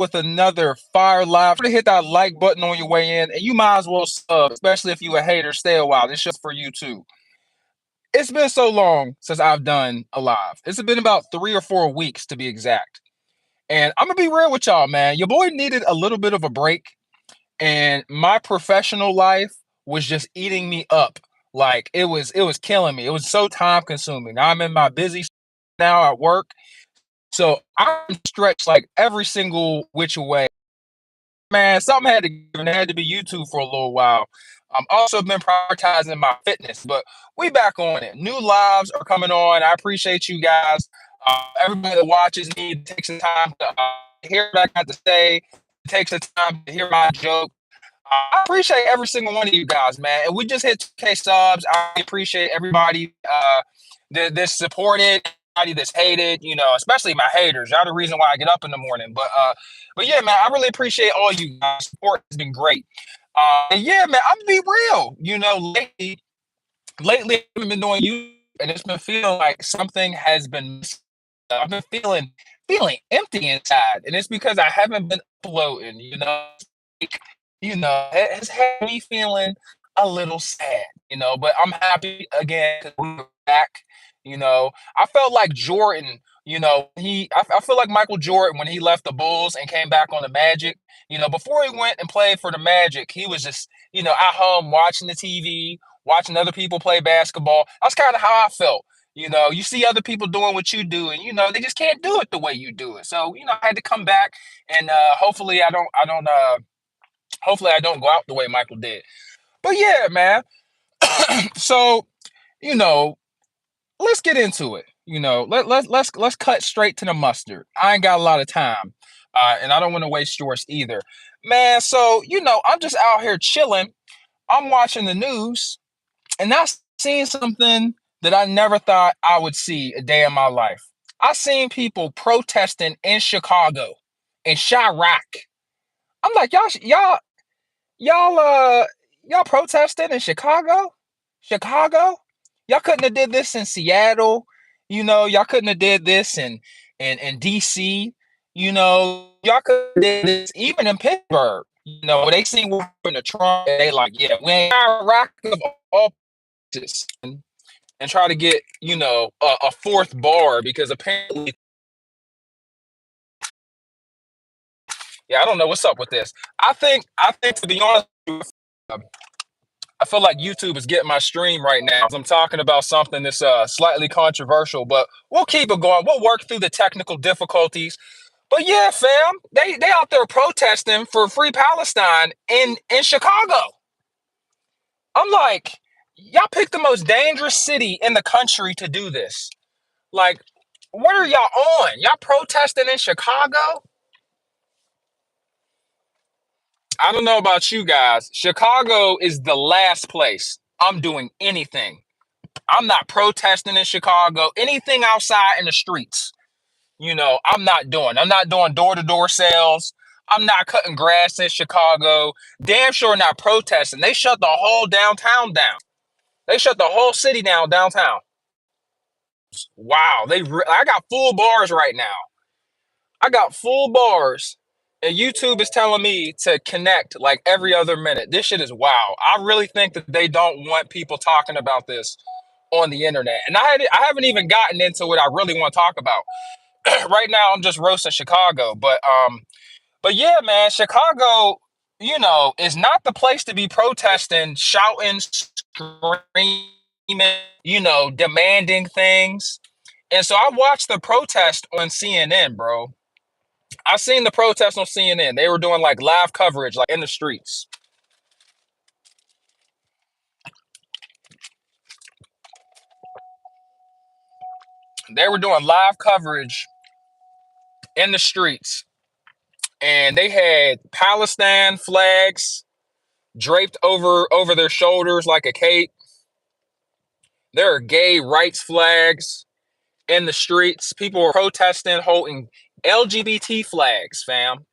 with another fire live. To hit that like button on your way in, and you might as well sub, especially if you a hater. Stay a while. This show's for you too. It's been so long since I've done a live. It's been about 3 or 4 weeks to be exact. And I'm gonna be real with y'all, man. Your boy needed a little bit of a break, and my professional life was just eating me up. Like it was killing me. It was so time consuming. I'm in my busy now at work, so I'm stretched like every single which way. Man, something had to give, and it had to be YouTube for a little while. I'm also been prioritizing my fitness, but we back on it. New lives are coming on. I appreciate you guys. Everybody that watches me takes the time to hear what I got to say, takes the time to hear my joke. I appreciate every single one of you guys, man. And we just hit 2K subs. I appreciate everybody that's supported, everybody that's hated, especially my haters. Y'all the reason why I get up in the morning. But yeah, man, I really appreciate all you guys. Support has been great. And yeah, man, I'm gonna be real. Lately I haven't been doing you, and it's been feeling like something has been missing. I've been feeling empty inside, and it's because I haven't been uploading. It's had me feeling a little sad. But I'm happy again because we're back. I felt like Jordan. I feel like Michael Jordan when he left the Bulls and came back on the Magic. Before he went and played for the Magic, he was just at home watching the TV, watching other people play basketball. That's kind of how I felt. You see other people doing what you do, and they just can't do it the way you do it. So I had to come back, and hopefully I don't go out the way Michael did. But yeah, man. So you know, let's get into it. Let's cut straight to the mustard. I ain't got a lot of time, and I don't want to waste yours either, man. So I'm just out here chilling. I'm watching the news, and I seen something that I never thought I would see a day in my life. I seen people protesting in Chicago, in Chirac. I'm like, y'all, y'all protesting in Chicago? Chicago? Y'all couldn't have did this in Seattle. Y'all couldn't have did this in DC. Y'all could have did this even in Pittsburgh. They seen what happened to Trump, and they like, yeah, we ain't Iraq of all places, and try to get a fourth bar because apparently, yeah, I don't know what's up with this. I think to be honest, I feel like YouTube is getting my stream right now. I'm talking about something that's slightly controversial, but we'll keep it going. We'll work through the technical difficulties. But yeah, fam, they out there protesting for free Palestine in Chicago. I'm like, y'all picked the most dangerous city in the country to do this. Like, what are y'all on? Y'all protesting in Chicago? I don't know about you guys. Chicago is the last place I'm doing anything. I'm not protesting in Chicago. Anything outside in the streets, I'm not doing. I'm not doing door-to-door sales. I'm not cutting grass in Chicago. Damn sure not protesting. They shut the whole downtown down. They shut the whole city down downtown. Wow, I got full bars right now. I got full bars, and YouTube is telling me to connect like every other minute. This shit is wow. I really think that they don't want people talking about this on the internet, and I haven't even gotten into what I really want to talk about. Right now, I'm just roasting Chicago, but yeah, man, Chicago, is not the place to be protesting, shouting, screaming, demanding things. And so I watched the protest on CNN, bro. I seen the protest on CNN. They were doing like live coverage, like in the streets. They were doing live coverage in the streets, and they had Palestine flags draped over their shoulders like a cape. There are gay rights flags in the streets. People were protesting, holding LGBT flags, fam.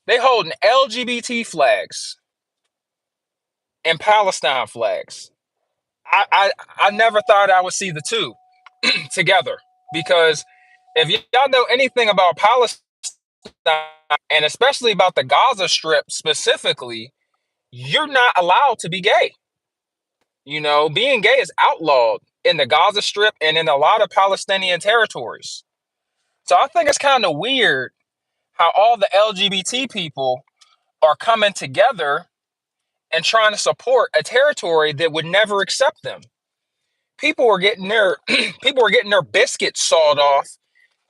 They holding LGBT flags and Palestine flags. I never thought I would see the two together, because if y'all know anything about Palestine, and especially about the Gaza Strip specifically, you're not allowed to be gay. Being gay is outlawed in the Gaza Strip and in a lot of Palestinian territories. So I think it's kind of weird how all the LGBT people are coming together and trying to support a territory that would never accept them. People were getting their people were getting their biscuits sawed off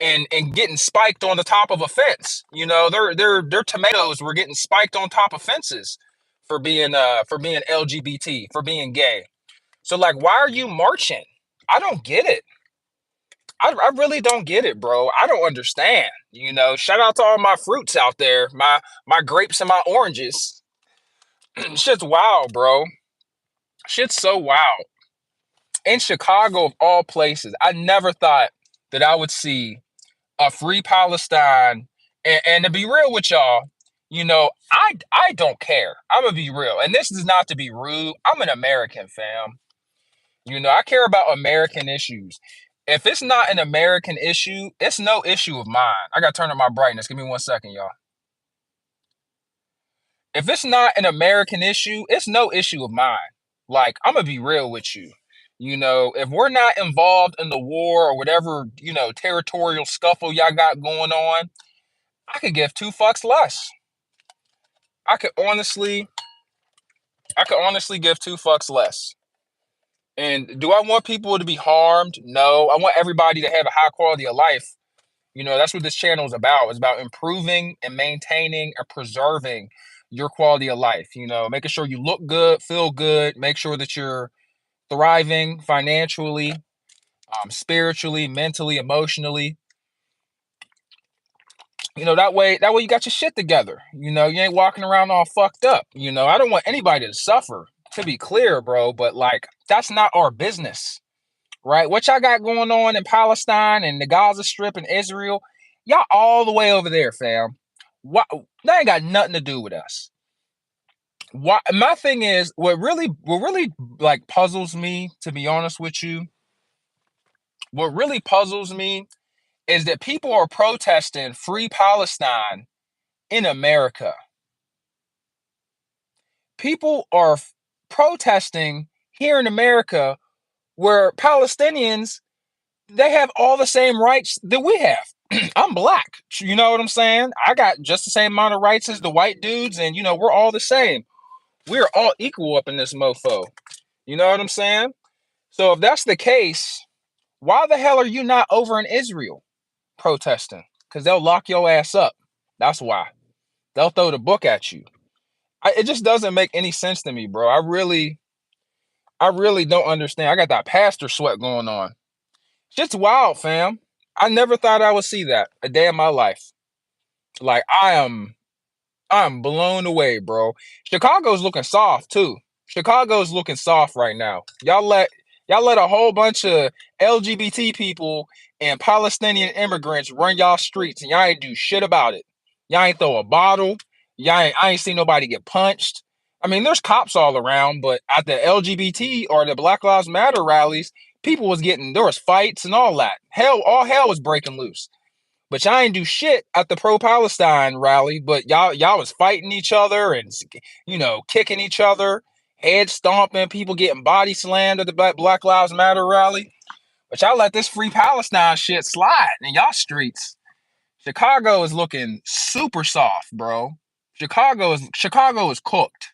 and getting spiked on the top of a fence. Their tomatoes were getting spiked on top of fences for being LGBT, for being gay. So like, why are you marching? I don't get it. I really don't get it, bro. I don't understand. Shout out to all my fruits out there, my grapes and my oranges. Shit's wild, bro. Shit's so wild. In Chicago, of all places, I never thought that I would see a free Palestine. And to be real with y'all, I don't care. I'm gonna be real, and this is not to be rude. I'm an American, fam. I care about American issues. If it's not an American issue, it's no issue of mine. I gotta turn up my brightness. Give me 1 second, y'all. If it's not an American issue, it's no issue of mine. Like, I'm gonna be real with you. If we're not involved in the war or whatever, territorial scuffle y'all got going on, I could give two fucks less. I could honestly give two fucks less. And do I want people to be harmed? No. I want everybody to have a high quality of life. That's what this channel is about. It's about improving and maintaining and preserving your quality of life. Making sure you look good, feel good, make sure that you're thriving financially, spiritually, mentally, emotionally. That way you got your shit together. You ain't walking around all fucked up. I don't want anybody to suffer, to be clear, bro, but like, that's not our business, right? What y'all got going on in Palestine and the Gaza Strip and Israel, y'all all the way over there, fam. What That ain't got nothing to do with us. My thing is, what really like puzzles me, to be honest with you, what really puzzles me is that people are protesting free Palestine in America. People are protesting here in America where Palestinians, they have all the same rights that we have. I'm black. You know what I'm saying? I got just the same amount of rights as the white dudes, and we're all the same. We're all equal up in this mofo. You know what I'm saying? So if that's the case, why the hell are you not over in Israel protesting? Because they'll lock your ass up. That's why. They'll throw the book at you. It just doesn't make any sense to me, bro. I really don't understand. I got that pastor sweat going on. Shit's wild, fam. I never thought I would see that a day in my life. Like, I'm blown away, bro. Chicago's looking soft too. Chicago's looking soft right now. Y'all let a whole bunch of LGBT people and Palestinian immigrants run y'all streets, and y'all ain't do shit about it. Y'all ain't throw a bottle. I ain't seen nobody get punched. I mean, there's cops all around, but at the LGBT or the Black Lives Matter rallies, there was fights and all that. All hell was breaking loose. But y'all ain't do shit at the pro-Palestine rally, but y'all was fighting each other and, kicking each other, head stomping, people getting body slammed at the Black Lives Matter rally. But y'all let this free Palestine shit slide in y'all streets. Chicago is looking super soft, bro. Chicago is cooked.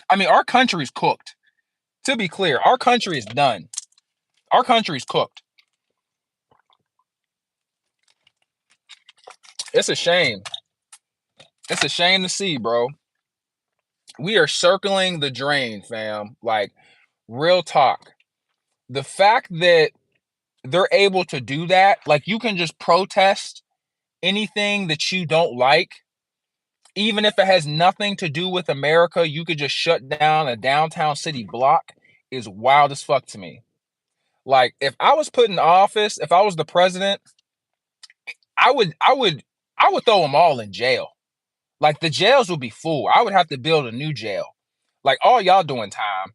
I mean, our country's cooked. To be clear, our country is done. Our country's cooked. It's a shame. It's a shame to see, bro. We are circling the drain, fam. Like, real talk. The fact that they're able to do that, like, you can just protest anything that you don't like, even if it has nothing to do with America, you could just shut down a downtown city block, is wild as fuck to me. Like, if I was put in office, if I was the president, I would throw them all in jail. Like, the jails would be full. I would have to build a new jail. Like, all y'all doing time.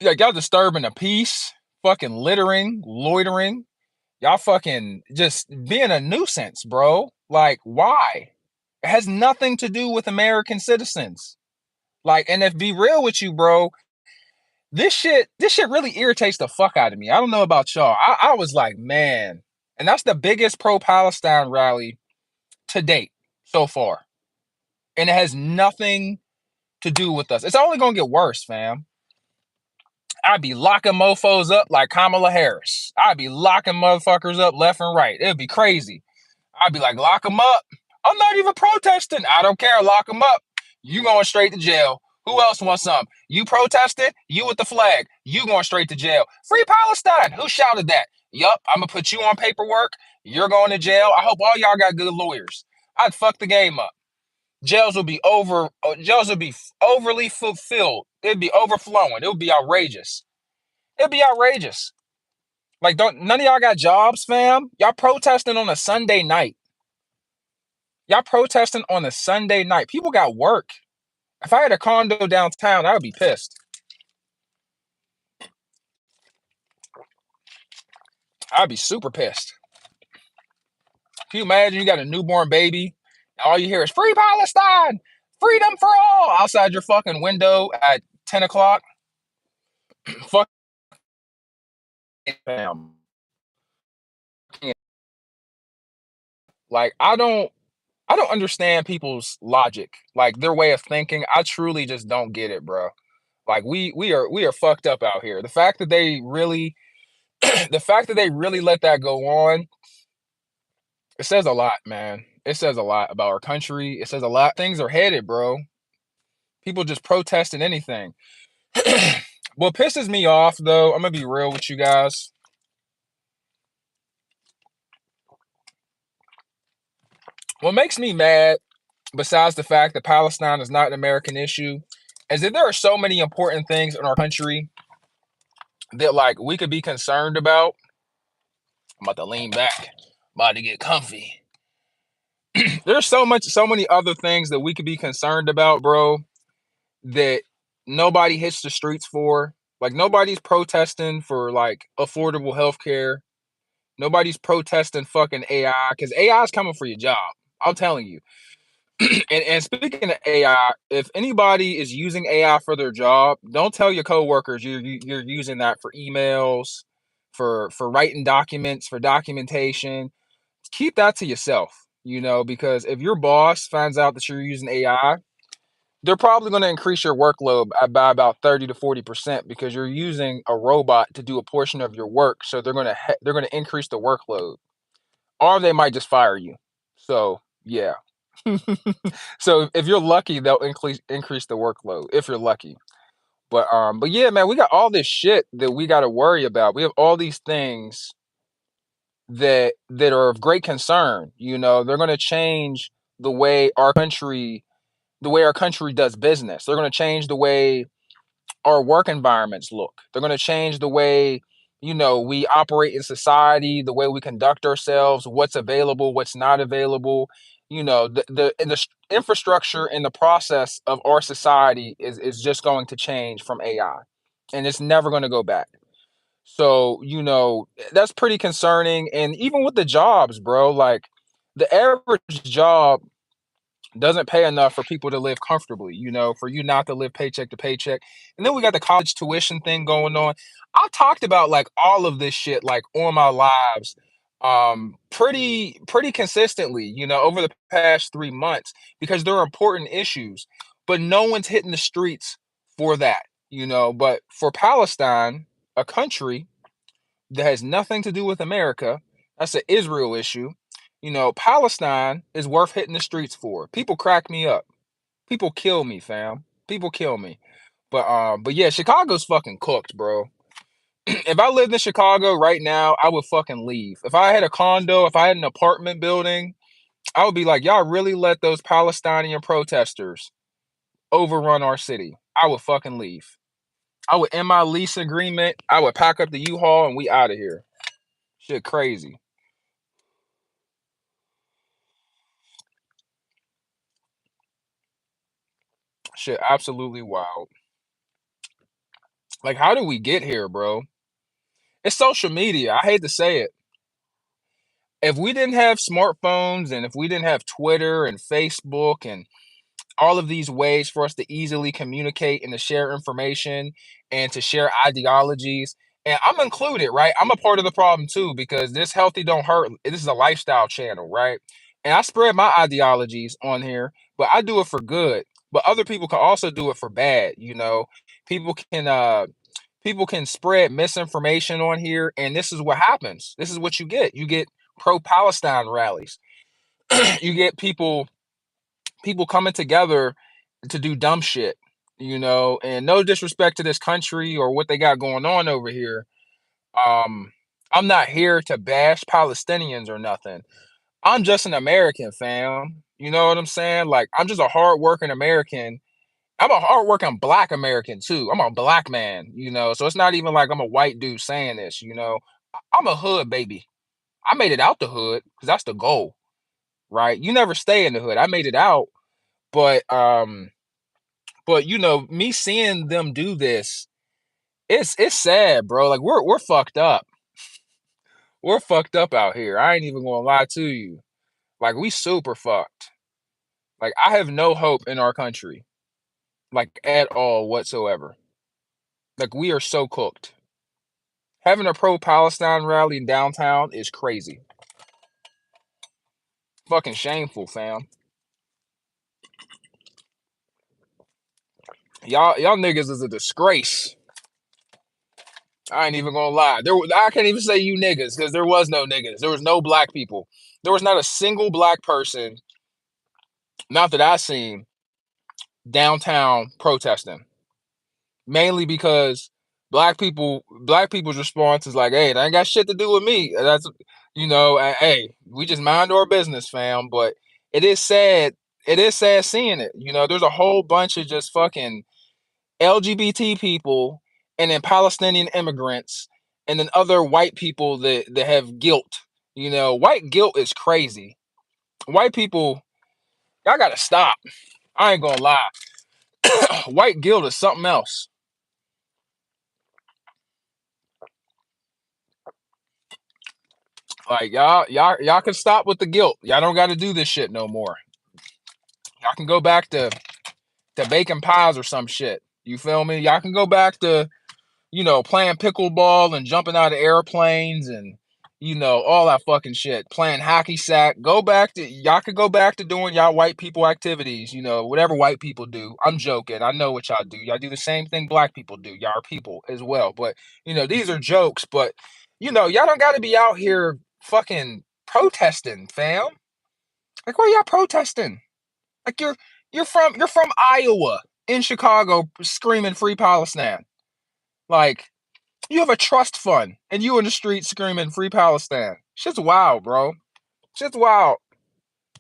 Like, y'all disturbing the peace, fucking littering, loitering, Y'all fucking just being a nuisance, bro. Like, why? It has nothing to do with American citizens. Like, and if be real with you, bro, this shit really irritates the fuck out of me. I don't know about y'all. I was like, man, and that's the biggest pro-Palestine rally to date so far. And it has nothing to do with us. It's only gonna get worse, fam. I'd be locking mofos up like Kamala Harris. I'd be locking motherfuckers up left and right. It'd be crazy. I'd be like, lock them up. I'm not even protesting. I don't care. Lock them up. You going straight to jail. Who else wants some? You protested? You with the flag. You going straight to jail. Free Palestine. Who shouted that? Yup. I'm going to put you on paperwork. You're going to jail. I hope all y'all got good lawyers. I'd fuck the game up. Jails will be overly fulfilled. It'd be overflowing. It would be outrageous. It'd be outrageous. Like, don't none of y'all got jobs, fam? Y'all protesting on a Sunday night. Y'all protesting on a Sunday night. People got work. If I had a condo downtown, I would be pissed. I'd be super pissed. Can you imagine you got a newborn baby, and all you hear is free Palestine, freedom for all outside your fucking window at 10 o'clock? Fuck, fam. Like, I don't understand people's logic, like their way of thinking. I truly just don't get it, bro. Like we are fucked up out here. The fact that they really let that go on, it says a lot, man. It says a lot about our country. It says a lot. Things are headed, bro. People just protesting anything. What pisses me off, though, I'm gonna be real with you guys. What makes me mad, besides the fact that Palestine is not an American issue, is that there are so many important things in our country that like we could be concerned about. I'm about to lean back. I'm about to get comfy. There's so many other things that we could be concerned about, bro, that nobody hits the streets for. Like nobody's protesting for like affordable healthcare. Nobody's protesting fucking AI because AI is coming for your job. I'm telling you. And speaking of AI, if anybody is using AI for their job, don't tell your coworkers you're using that for emails, for writing documents, for documentation. Keep that to yourself, because if your boss finds out that you're using AI, they're probably going to increase your workload by about 30 to 40% because you're using a robot to do a portion of your work. So they're going to increase the workload, or they might just fire you. So yeah. So if you're lucky, they'll increase the workload if you're lucky. But yeah, man, we got all this shit that we got to worry about. We have all these things that are of great concern. They're going to change the way our country does business. They're going to change the way our work environments look. They're going to change the way we operate in society, the way we conduct ourselves, what's available, what's not available. The infrastructure and the process of our society is just going to change from AI, and it's never going to go back. So, that's pretty concerning. And even with the jobs, bro, like the average job doesn't pay enough for people to live comfortably, for you not to live paycheck to paycheck. And then we got the college tuition thing going on. I talked about like all of this shit like on my lives pretty consistently, over the past 3 months because they're important issues. But no one's hitting the streets for that, But for Palestine, a country that has nothing to do with America, that's an Israel issue. Palestine is worth hitting the streets for. People crack me up. People kill me, fam. People kill me. But yeah, Chicago's fucking cooked, bro. If I lived in Chicago right now, I would fucking leave. If I had a condo, if I had an apartment building, I would be like, y'all really let those Palestinian protesters overrun our city. I would fucking leave. I would end my lease agreement. I would pack up the U-Haul and we out of here. Shit crazy. Shit absolutely wild. Like, how did we get here, bro? It's social media. I hate to say it. If we didn't have smartphones and if we didn't have Twitter and Facebook and all of these ways for us to easily communicate and to share information and to share ideologies. And I'm included, right? I'm a part of the problem too, because this healthy don't hurt. This is a lifestyle channel, right? And I spread my ideologies on here, but I do it for good. But other people can also do it for bad. People can people can spread misinformation on here, and this is what happens. This is what you get. You get pro-Palestine rallies. You get people coming together to do dumb shit, and no disrespect to this country or what they got going on over here. Um, I'm not here to bash Palestinians or nothing. I'm just an American, fam. You know what I'm saying? Like, I'm just a hardworking American. I'm a hardworking black American too. I'm a black man, so it's not even like I'm a white dude saying this, I'm a hood baby. I made it out the hood because that's the goal, right? You never stay in the hood. I made it out, but me seeing them do this, it's sad, bro. Like we're fucked up. We're fucked up out here. I ain't even gonna lie to you. Like we super fucked. Like I have no hope in our country, like at all whatsoever. Like we are so cooked. Having a pro-Palestine rally in downtown is crazy. Fucking shameful, fam. Y'all niggas is a disgrace. I ain't even gonna lie. I can't even say you niggas because there was no niggas. There was no black people. There was not a single black person, not that I seen, downtown protesting. Mainly because black people's response is like, "Hey, that ain't got shit to do with me." That's hey, we just mind our business, fam. But it is sad. It is sad seeing it. There's a whole bunch of just fucking LGBT people, and then Palestinian immigrants, and then other white people that have guilt. White guilt is crazy. White people, y'all gotta stop. I ain't gonna lie. White guilt is something else. Like y'all can stop with the guilt. Y'all don't got to do this shit no more. Y'all can go back to baking pies or some shit. You feel me? Y'all can go back to playing pickleball and jumping out of airplanes and all that fucking shit. Playing hockey sack. Y'all could go back to doing y'all white people activities, whatever white people do. I'm joking. I know what y'all do. Y'all do the same thing black people do. Y'all are people as well. But these are jokes, but y'all don't gotta be out here fucking protesting, fam. Like why y'all protesting? Like you're from Iowa in Chicago screaming free Palestine. Like you have a trust fund and you in the street screaming free Palestine. Shit's wild, bro. Shit's wild.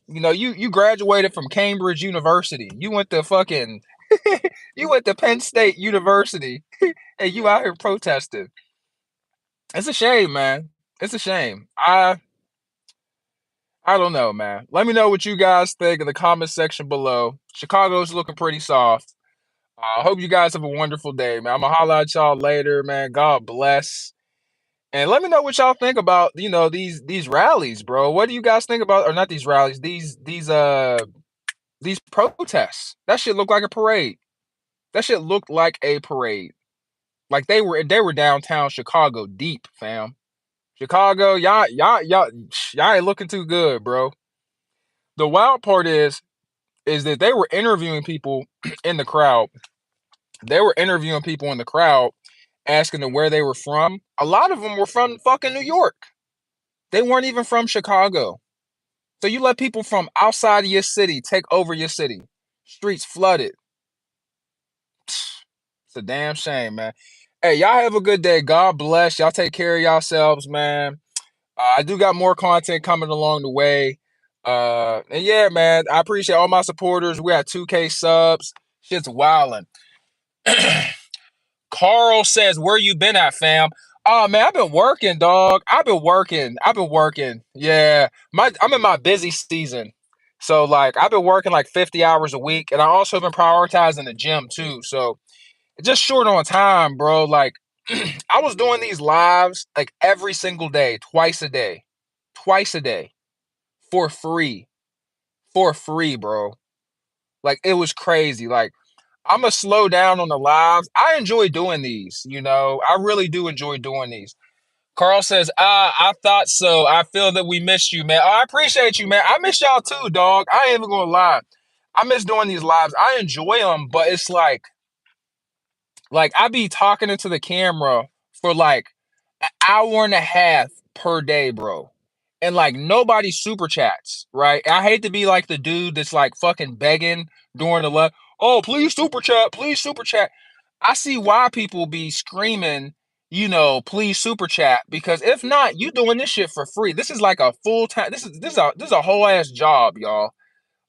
You graduated from Cambridge University. You went to fucking you went to Penn State University and you out here protesting. It's a shame, man. It's a shame. I don't know, man. Let me know what you guys think in the comment section below. Chicago's looking pretty soft. I hope you guys have a wonderful day, man. I'm gonna holla at y'all later, man. God bless. And let me know what y'all think about, these rallies, bro. What do you guys think about, or not these rallies, these protests? That shit looked like a parade. That shit looked like a parade. Like they were downtown Chicago deep, fam. Chicago, y'all ain't looking too good, bro. The wild part is that they were interviewing people in the crowd. They were interviewing people in the crowd, asking them where they were from. A lot of them were from fucking New York. They weren't even from Chicago. So you let people from outside of your city take over your city. Streets flooded. It's a damn shame, man. Hey, y'all have a good day. God bless. Y'all take care of yourselves, man. I do got more content coming along the way. And yeah, man, I appreciate all my supporters. We got 2K subs. Shit's wildin'. Carl says, "Where you been at, fam?" Oh man, I've been working, dog. I've been working. Yeah, I'm in my busy season, so like I've been working like 50 hours a week, and I also been prioritizing the gym too. So just short on time, bro. Like I was doing these lives like every single day, twice a day, twice a day for free, bro. Like, it was crazy. Like, I'm gonna slow down on the lives. I enjoy doing these, I really do enjoy doing these. Carl says, I thought so. I feel that we missed you, man. Oh, I appreciate you, man. I miss y'all too, dog. I ain't even gonna lie. I miss doing these lives. I enjoy them, but it's like I be talking into the camera for like an hour and a half per day, bro. And like nobody super chats, right? I hate to be like the dude that's like fucking begging during the live. Oh, please super chat, please super chat. I see why people be screaming, please super chat, because if not, you doing this shit for free. This is like a full time. This is a whole ass job, y'all.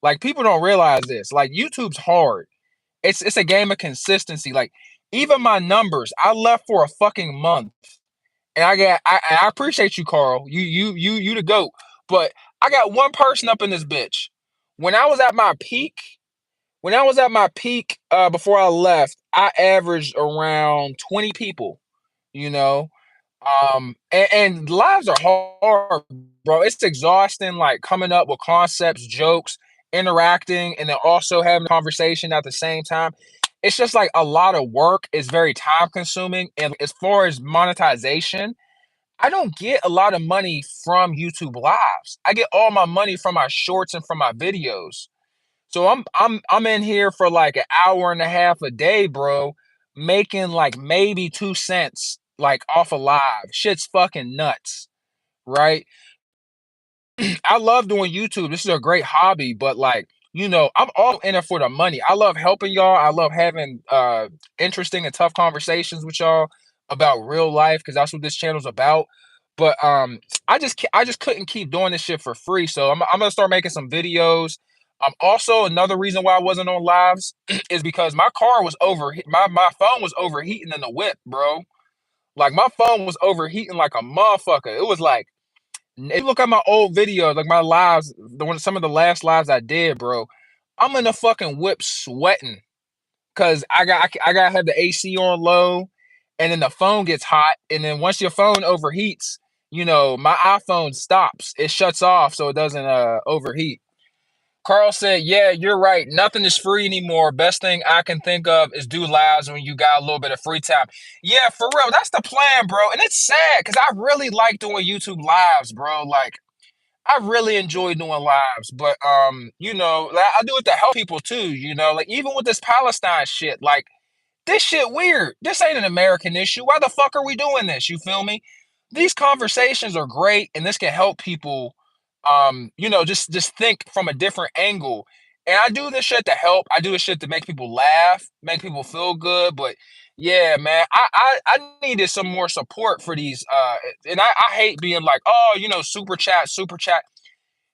Like, people don't realize this. Like, YouTube's hard. It's a game of consistency. Like, even my numbers, I left for a fucking month, and I appreciate you, Carl. You the GOAT. But I got one person up in this bitch. When I was at my peak, before I left, I averaged around 20 people, you know. And lives are hard, bro. It's exhausting, like coming up with concepts, jokes, interacting, and then also having a conversation at the same time. It's just like a lot of work. It's very time consuming. And as far as monetization, I don't get a lot of money from YouTube lives. I get all my money from my shorts and from my videos. So I'm in here for like an hour and a half a day, bro, making like maybe 2 cents like off a live. Shit's fucking nuts, right? I love doing YouTube. This is a great hobby, but like, I'm all in it for the money. I love helping y'all. I love having interesting and tough conversations with y'all about real life, because that's what this channel's about. But I just couldn't keep doing this shit for free. So I'm gonna start making some videos. Also, another reason why I wasn't on lives is because my car was my phone was overheating in the whip, bro. Like, my phone was overheating like a motherfucker. It was like, if you look at my old videos, like my lives, some of the last lives I did, bro, I'm in the fucking whip sweating because I got to have the AC on low, and then the phone gets hot, and then once your phone overheats, my iPhone stops, it shuts off so it doesn't overheat. Carl said, yeah, you're right. Nothing is free anymore. Best thing I can think of is do lives when you got a little bit of free time. Yeah, for real. That's the plan, bro. And it's sad because I really like doing YouTube lives, bro. Like, I really enjoy doing lives, but like, I do it to help people too, like even with this Palestine shit, like, this shit weird. This ain't an American issue. Why the fuck are we doing this? You feel me? These conversations are great, and this can help people, just think from a different angle. And I do this shit to help. I do this shit to make people laugh, make people feel good. But yeah, man, I needed some more support for these. And I hate being like, oh, super chat, super chat.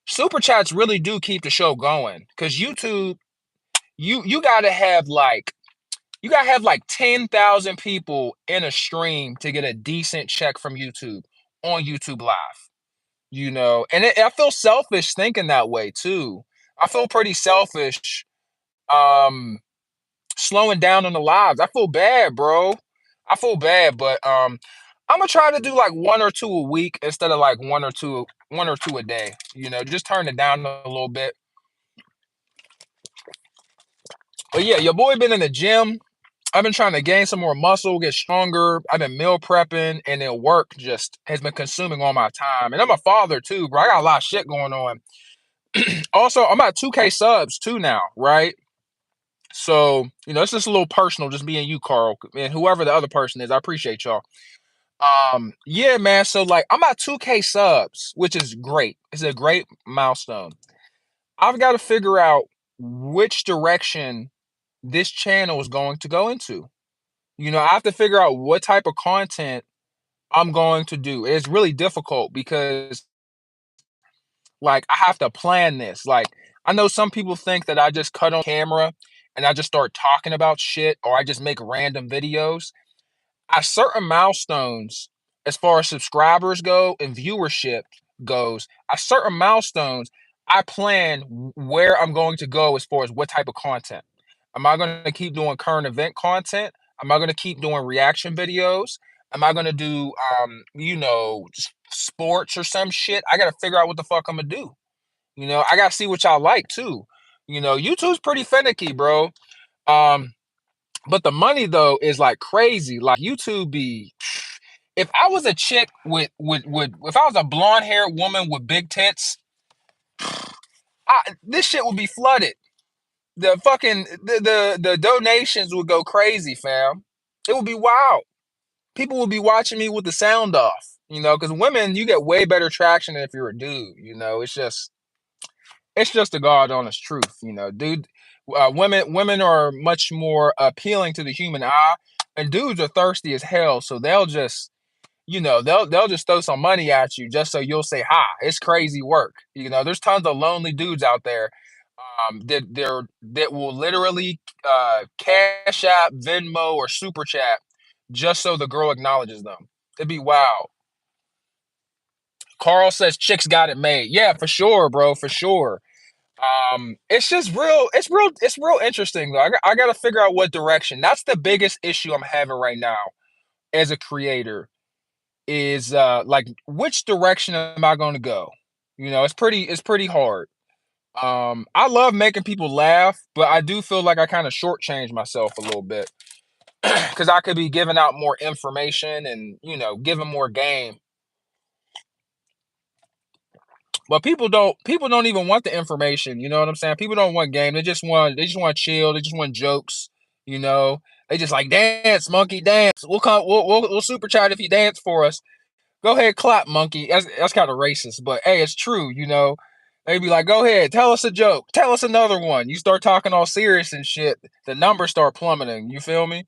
Super chats really do keep the show going, because YouTube, you gotta have like 10,000 people in a stream to get a decent check from YouTube on YouTube Live, and I feel selfish thinking that way too. I feel pretty selfish, um, slowing down on the lives. I feel bad, bro. I feel bad, but I'm gonna try to do like one or two a week instead of like one or two a day. Just turn it down a little bit. But yeah, your boy been in the gym. I've been trying to gain some more muscle, get stronger. I've been meal prepping, and then work just has been consuming all my time. And I'm a father too, bro. I got a lot of shit going on. Also, I'm at 2K subs too now, right? So, it's just a little personal, just me and you, Carl, and whoever the other person is. I appreciate y'all. Yeah, man. So like, I'm at 2K subs, which is great. It's a great milestone. I've got to figure out which direction this channel is going to go into. I have to figure out what type of content I'm going to do. It's really difficult because, like, I have to plan this. Like, I know some people think that I just cut on camera and I just start talking about shit, or I just make random videos. At certain milestones, as far as subscribers go and viewership goes, at certain milestones, I plan where I'm going to go as far as what type of content. Am I going to keep doing current event content? Am I going to keep doing reaction videos? Am I going to do, sports or some shit, I gotta figure out what the fuck I'm gonna do. I gotta see what y'all like too. YouTube's pretty finicky, bro. Um, but the money though is like crazy. Like YouTube be if I was a chick with if I was a blonde haired woman with big tits, this shit would be flooded. The fucking the donations would go crazy, fam. It would be wild. People would be watching me with the sound off, because women, you get way better traction than if you're a dude. It's just the God honest truth, dude. Women are much more appealing to the human eye, and dudes are thirsty as hell, so they'll just throw some money at you just so you'll say hi. It's crazy work. There's tons of lonely dudes out there that will literally cash app, Venmo, or super chat just so the girl acknowledges them. It'd be wild. Carl says chicks got it made. Yeah, for sure, bro, for sure. It's just real. It's real interesting though. I got to figure out what direction. That's the biggest issue I'm having right now as a creator. Is like which direction am I going to go? It's pretty hard. I love making people laugh, but I do feel like I kind of shortchange myself a little bit because I could be giving out more information and giving more game. But people don't even want the information. You know what I'm saying? People don't want game. They just want chill. They just want jokes. You know, they just like dance, monkey, dance. We'll super chat if you dance for us. Go ahead, clap, monkey. That's kind of racist, but hey, it's true. They be like, go ahead, tell us a joke, tell us another one. You start talking all serious and shit, the numbers start plummeting. You feel me?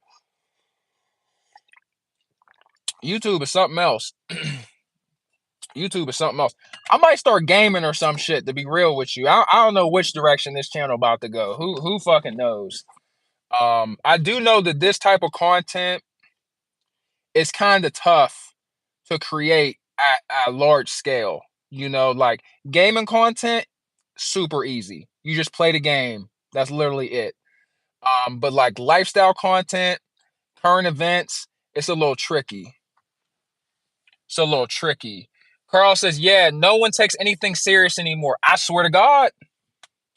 YouTube is something else. YouTube is something else. I might start gaming or some shit. To be real with you, I don't know which direction this channel about to go. Who fucking knows? I do know that this type of content is kind of tough to create at a large scale. Like gaming content, super easy. You just play the game. That's literally it. But like lifestyle content, current events, it's a little tricky. It's a little tricky. Carl says, yeah, no one takes anything serious anymore. I swear to God.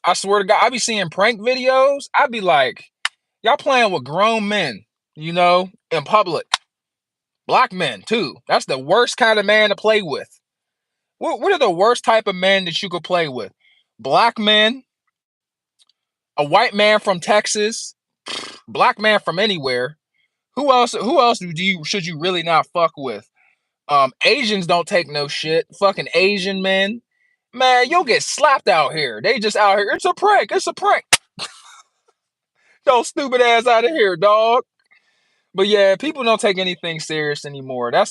I swear to God. I be seeing prank videos. I be like, y'all playing with grown men, in public. Black men, too. That's the worst kind of man to play with. What are the worst type of men that you could play with? Black men, a white man from Texas, black man from anywhere. Who else should you really not fuck with? Asians don't take no shit. Fucking Asian men. Man, you'll get slapped out here. They just out here. It's a prank. It's a prank. Yo, stupid ass out of here, dog. But yeah, people don't take anything serious anymore. I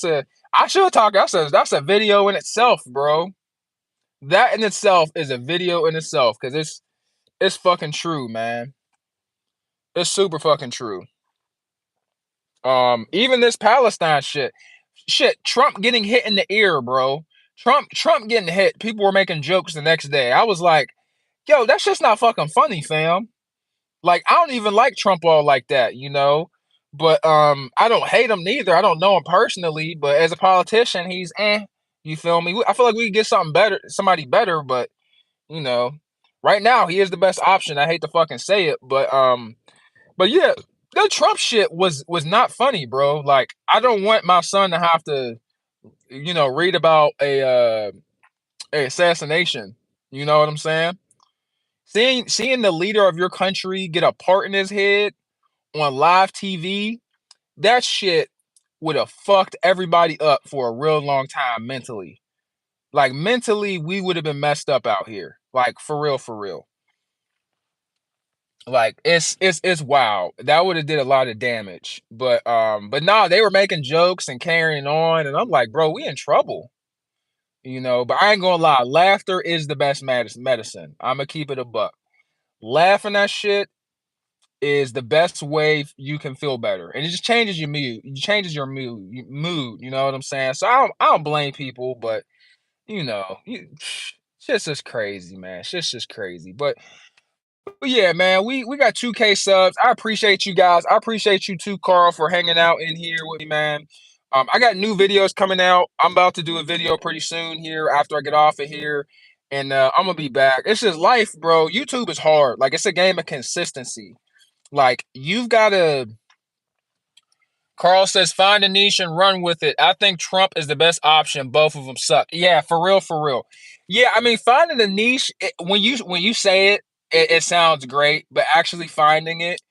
should talk. That's a video in itself, bro. That in itself is a video in itself because it's fucking true, man. It's super fucking true. Even this Palestine shit, Trump getting hit in the ear, bro. Trump getting hit. People were making jokes the next day. I was like, yo, that's just not fucking funny, fam. Like, I don't even like Trump all like that, But I don't hate him neither. I don't know him personally, but as a politician, he's You feel me? I feel like we could get somebody better, but you know, right now he is the best option. I hate to fucking say it, but yeah, the Trump shit was not funny, bro. Like, I don't want my son to have to, read about a assassination. You know what I'm saying? Seeing the leader of your country get a part in his head on live TV, that shit would have fucked everybody up for a real long time mentally. Like, mentally, we would have been messed up out here. Like, for real, for real. Like, it's wild. That would have did a lot of damage. But nah, they were making jokes and carrying on, and I'm like, bro, we in trouble. But I ain't gonna lie, laughter is the best medicine. I'm gonna keep it a buck. Laughing at shit is the best way you can feel better, and it just changes your mood. It changes your mood. You know what I'm saying? So I don't blame people, but shit's just crazy, man. Shit's just crazy. But yeah, man, we got 2K subs. I appreciate you guys. I appreciate you too, Carl, for hanging out in here with me, man. I got new videos coming out. I'm about to do a video pretty soon here after I get off of here, and I'm gonna be back. It's just life, bro. YouTube is hard. Like it's a game of consistency. Like you've got to. Carl says, find a niche and run with it. I think Trump is the best option. Both of them suck. Yeah, for real, for real. Yeah, I mean, finding a niche when you say it, it sounds great, but actually finding it,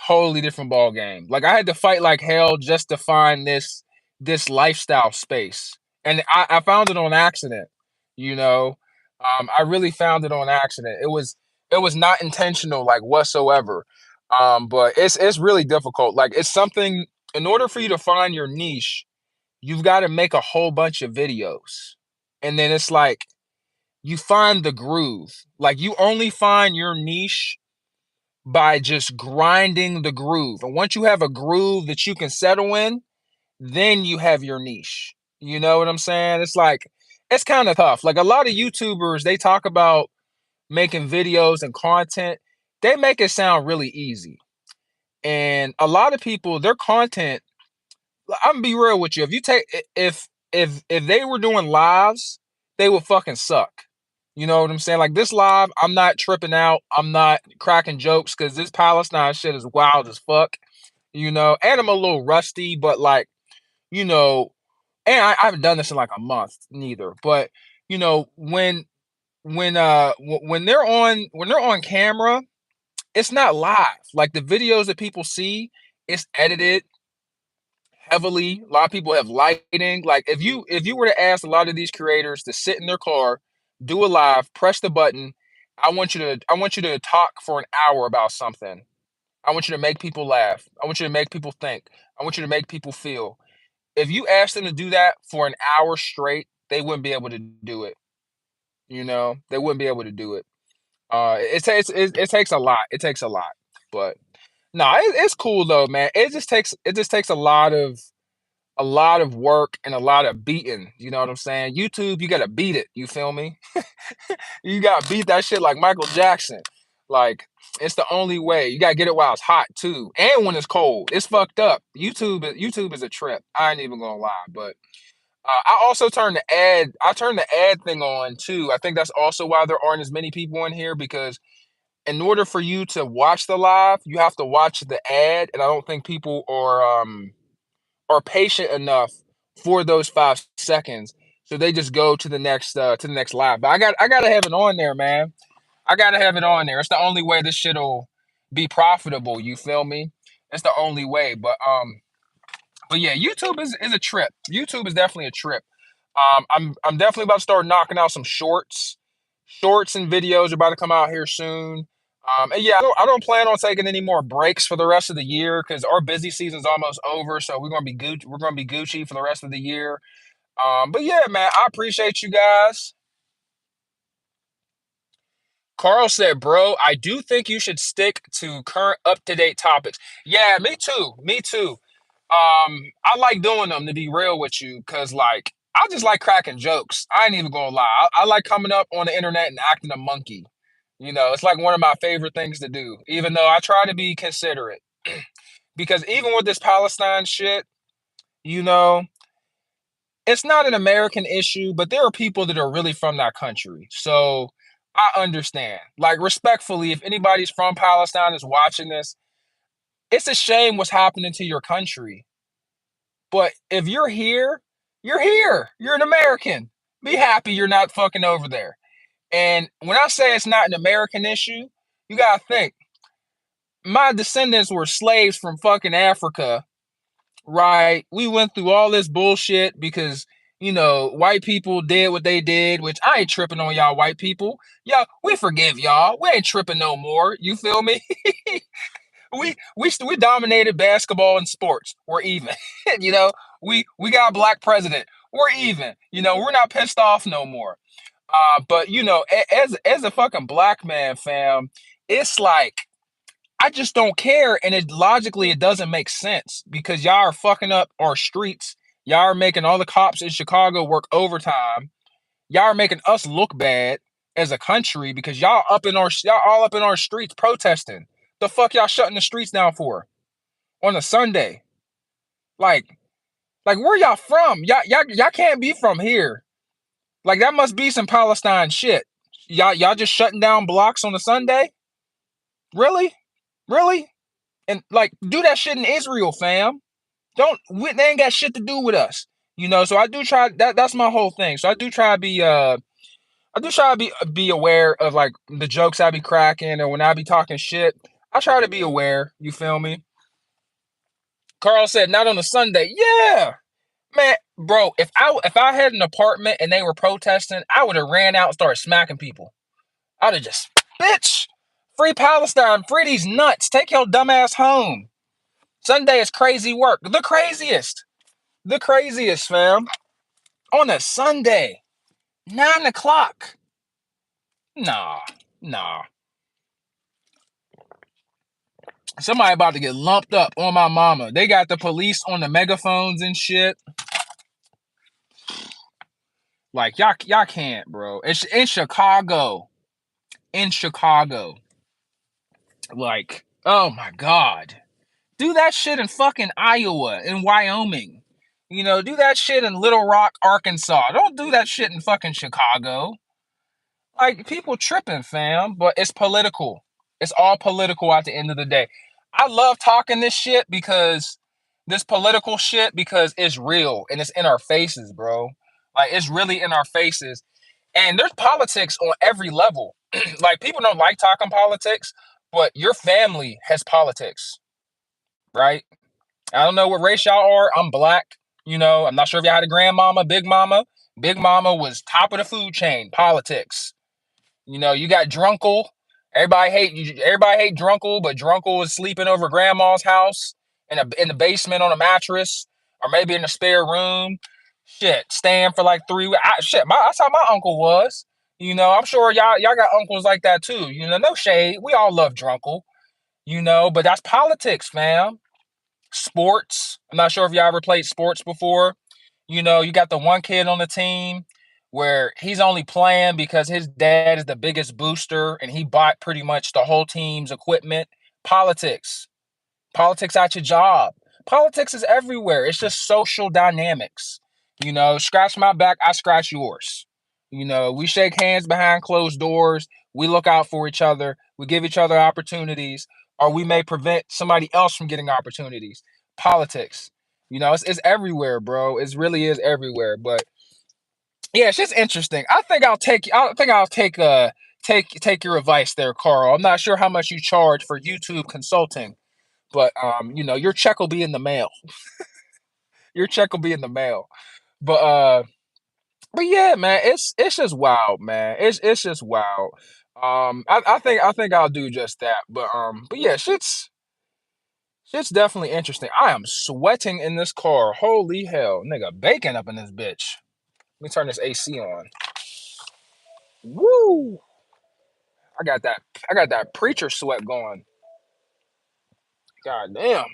totally different ball game. Like I had to fight like hell just to find this lifestyle space, and I found it on accident. You know, I really found it on accident. It was not intentional, like whatsoever. But it's really difficult. Like it's something. In order for you to find your niche, you've got to make a whole bunch of videos, and then it's like you find the groove. Like you only find your niche by just grinding the groove. And once you have a groove that you can settle in, then you have your niche. You know what I'm saying? It's like, it's kind of tough. Like a lot of YouTubers, they talk about making videos and content, they make it sound really easy. And a lot of people, their content, I'm gonna be real with you. If you take if they were doing lives, they would fucking suck. You know what I'm saying? Like this live, I'm not tripping out. I'm not cracking jokes because this Palestine shit is wild as fuck. You know, and I'm a little rusty, but like, you know, and I haven't done this in like a month neither. But you know, when they're on camera, it's not live. Like the videos that people see, it's edited heavily. A lot of people have lighting. Like if you were to ask a lot of these creators to sit in their car, do a live, press the button. I want you to talk for an hour about something. I want you to make people laugh. I want you to make people think. I want you to make people feel. If you ask them to do that for an hour straight, they wouldn't be able to do it. You know, they wouldn't be able to do it. It takes a lot. It takes a lot. But no, it's cool though, man. It just takes a lot of work and a lot of beating. You know what I'm saying? YouTube, you gotta beat it. You feel me? You gotta beat that shit like Michael Jackson. Like it's the only way. You gotta get it while it's hot too, and when it's cold. It's fucked up. YouTube is a trip. I ain't even gonna lie. But I also turned the ad. I turned the ad thing on too. I think that's also why there aren't as many people in here because in order for you to watch the live, you have to watch the ad, and I don't think people are patient enough for those 5 seconds. So they just go to the next live. But I gotta have it on there, man. I gotta have it on there. It's the only way this shit'll be profitable. You feel me? It's the only way. But yeah, YouTube is a trip. YouTube is definitely a trip. I'm definitely about to start knocking out some shorts. Shorts and videos are about to come out here soon. And yeah, I don't plan on taking any more breaks for the rest of the year because our busy season's almost over. So we're gonna be Gucci. We're gonna be Gucci for the rest of the year. But yeah, man, I appreciate you guys. Carl said, "Bro, I do think you should stick to current up-to-date topics." Yeah, me too. Me too. I like doing them to be real with you, cause like I just like cracking jokes. I ain't even gonna lie. I like coming up on the internet and acting a monkey. You know, it's like one of my favorite things to do. Even though I try to be considerate, because even with this Palestine shit, you know, it's not an American issue, but there are people that are really from that country. So I understand. Like respectfully, if anybody's from Palestine is watching this, it's a shame what's happening to your country. But if you're here, you're here. You're an American. Be happy you're not fucking over there. And when I say it's not an American issue, you gotta think. My descendants were slaves from fucking Africa, right? We went through all this bullshit because, white people did what they did, which I ain't tripping on y'all white people. Y'all, we forgive y'all. We ain't tripping no more. You feel me? We dominated basketball and sports. We're even. you know, we got a black president. We're even. We're not pissed off no more. But as a fucking black man, fam, it's like I just don't care, and it doesn't make sense because y'all are fucking up our streets. Y'all are making all the cops in Chicago work overtime. Y'all are making us look bad as a country because y'all all up in our streets protesting. The fuck y'all shutting the streets down for on a Sunday? Like Like, where y'all from? Y'all can't be from here. Like, that must be some Palestine shit. Y'all just shutting down blocks on a Sunday? Really? Really? And like, do that shit in Israel, fam. They ain't got shit to do with us. So I do try that's my whole thing. So I do try to be aware of like the jokes I be cracking, or when I be talking shit. I try to be aware. You feel me? Carl said, not on a Sunday. Yeah, man, bro. If I had an apartment and they were protesting, I would have ran out and started smacking people. I'd have just, bitch, free Palestine, free these nuts. Take your dumb ass home. Sunday is crazy work. The craziest, fam. On a Sunday, 9 o'clock. Nah, nah. Somebody about to get lumped up on my mama. They got the police on the megaphones and shit. Like, y'all can't, bro. It's in Chicago. In Chicago. Like, oh my God. Do that shit in fucking Iowa, in Wyoming. Do that shit in Little Rock, Arkansas. Don't do that shit in fucking Chicago. Like, people tripping, fam, but it's political. It's all political at the end of the day. I love talking this political shit, because it's real and it's in our faces, bro. Like, it's really in our faces. And there's politics on every level. Like, people don't like talking politics, but your family has politics, right? I don't know what race y'all are. I'm black. I'm not sure if y'all had a grandmama, big mama. Big mama was top of the food chain, politics. You got Drunkle. Everybody hate Drunkle, but Drunkle is sleeping over grandma's house in the basement on a mattress, or maybe in a spare room. Shit, staying for like 3 weeks. That's how my uncle was. I'm sure y'all got uncles like that too. No shade. We all love Drunkle. But that's politics, fam. Sports. I'm not sure if y'all ever played sports before. You got the one kid on the team where he's only playing because his dad is the biggest booster and he bought pretty much the whole team's equipment. Politics. Politics at your job. Politics is everywhere. It's just social dynamics. Scratch my back, I scratch yours. We shake hands behind closed doors. We look out for each other. We give each other opportunities, or we may prevent somebody else from getting opportunities. Politics. It's everywhere, bro. It really is everywhere. But yeah, it's just interesting. I think I'll take your advice there, Carl. I'm not sure how much you charge for YouTube consulting, but your check will be in the mail. Your check will be in the mail. But yeah, man, it's just wild, man. It's just wild. I think I'll do just that. But yeah, shit's definitely interesting. I am sweating in this car. Holy hell, nigga, bacon up in this bitch. Let me turn this AC on. Woo! I got that preacher sweat going. God damn.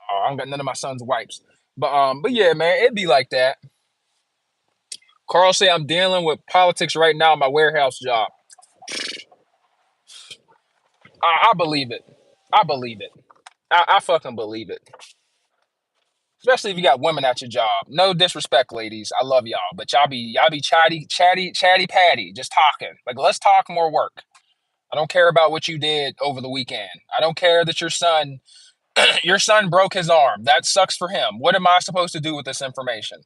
Oh, I don't got none of my son's wipes. But yeah, man, it'd be like that. Carl say I'm dealing with politics right now in my warehouse job. I believe it. I believe it. I fucking believe it. Especially if you got women at your job. No disrespect, ladies. I love y'all, but y'all be chatty patty, just talking. Like, let's talk more work. I don't care about what you did over the weekend. I don't care that your son broke his arm. That sucks for him. What am I supposed to do with this information?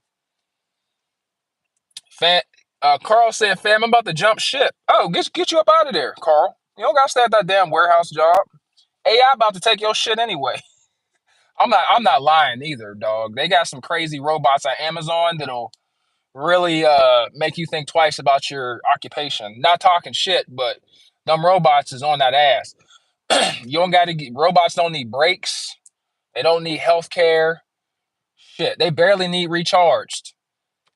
Fan, Carl said, "Fam, I'm about to jump ship." Oh, get you up out of there, Carl. You don't got to stay at that damn warehouse job. AI about to take your shit anyway. I'm not lying either, dog. They got some crazy robots on Amazon that'll really make you think twice about your occupation. Not talking shit, but them robots is on that ass. You don't got to get robots. Don't need breaks. They don't need health care. Shit, they barely need recharged.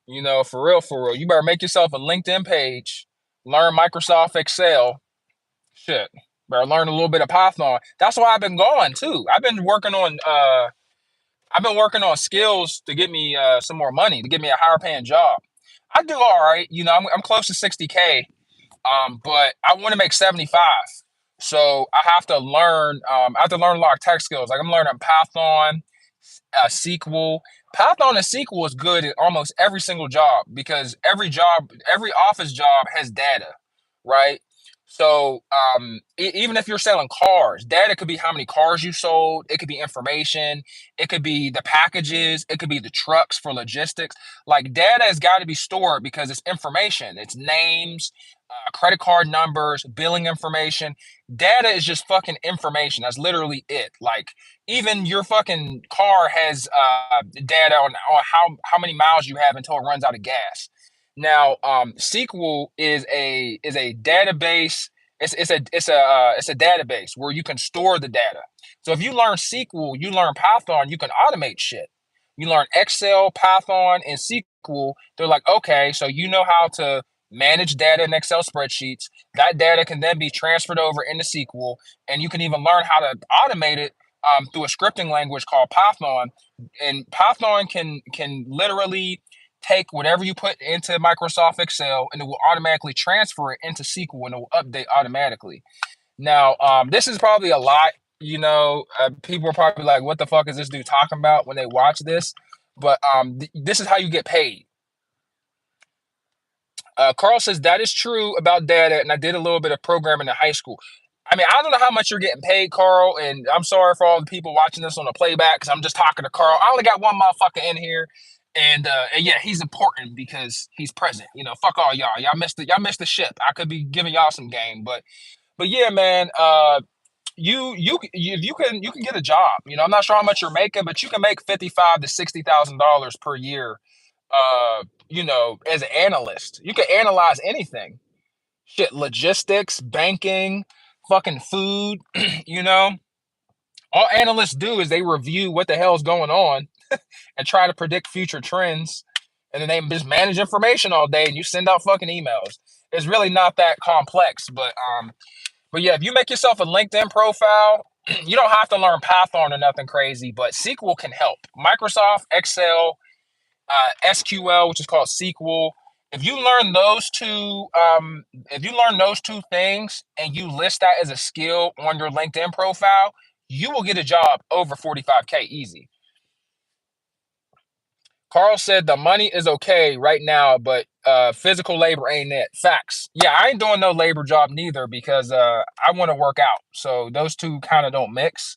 For real, for real. You better make yourself a LinkedIn page. Learn Microsoft Excel. Shit, better learn a little bit of Python. That's why I've been going too. I've been working on skills to get me some more money, to get me a higher paying job. I do all right. I'm close to 60K, but I want to make 75. So I have to learn. I have to learn a lot of tech skills. Like I'm learning Python, SQL. Python and SQL is good at almost every single job because every office job has data, right? So even if you're selling cars, data could be how many cars you sold. It could be information. It could be the packages. It could be the trucks for logistics. Like data has got to be stored because it's information. It's names, credit card numbers, billing information. Data is just fucking information. That's literally it. Like even your fucking car has data on how many miles you have until it runs out of gas. Now, SQL is a database. It's a database where you can store the data. So if you learn SQL, you learn Python, you can automate shit. You learn Excel, Python, and SQL. They're like, okay, so you know how to manage data in Excel spreadsheets. That data can then be transferred over into SQL, and you can even learn how to automate it through a scripting language called Python. And Python can literally take whatever you put into Microsoft Excel, and it will automatically transfer it into SQL, and it will update automatically. Now, this is probably a lot. People are probably like, "What the fuck is this dude talking about?" when they watch this. But this is how you get paid. Carl says that is true about data, and I did a little bit of programming in high school. I mean, I don't know how much you're getting paid, Carl, and I'm sorry for all the people watching this on the playback because I'm just talking to Carl. I only got one motherfucker in here, and yeah, he's important because he's present. Fuck all y'all. Y'all missed the ship. I could be giving y'all some game, but yeah, man. You can get a job. I'm not sure how much you're making, but you can make $55,000 to $60,000 per year as an analyst. You can analyze anything. Shit, logistics, banking, fucking food, you know. All analysts do is they review what the hell's going on and try to predict future trends. And then they just manage information all day and you send out fucking emails. It's really not that complex, but yeah, if you make yourself a LinkedIn profile, you don't have to learn Python or nothing crazy, but SQL can help. Microsoft, Excel, SQL, which is called SQL. If you learn those two things and you list that as a skill on your LinkedIn profile, you will get a job over 45K easy. Carl said the money is okay right now, but physical labor ain't it. Facts. Yeah, I ain't doing no labor job neither because I want to work out. So those two kind of don't mix.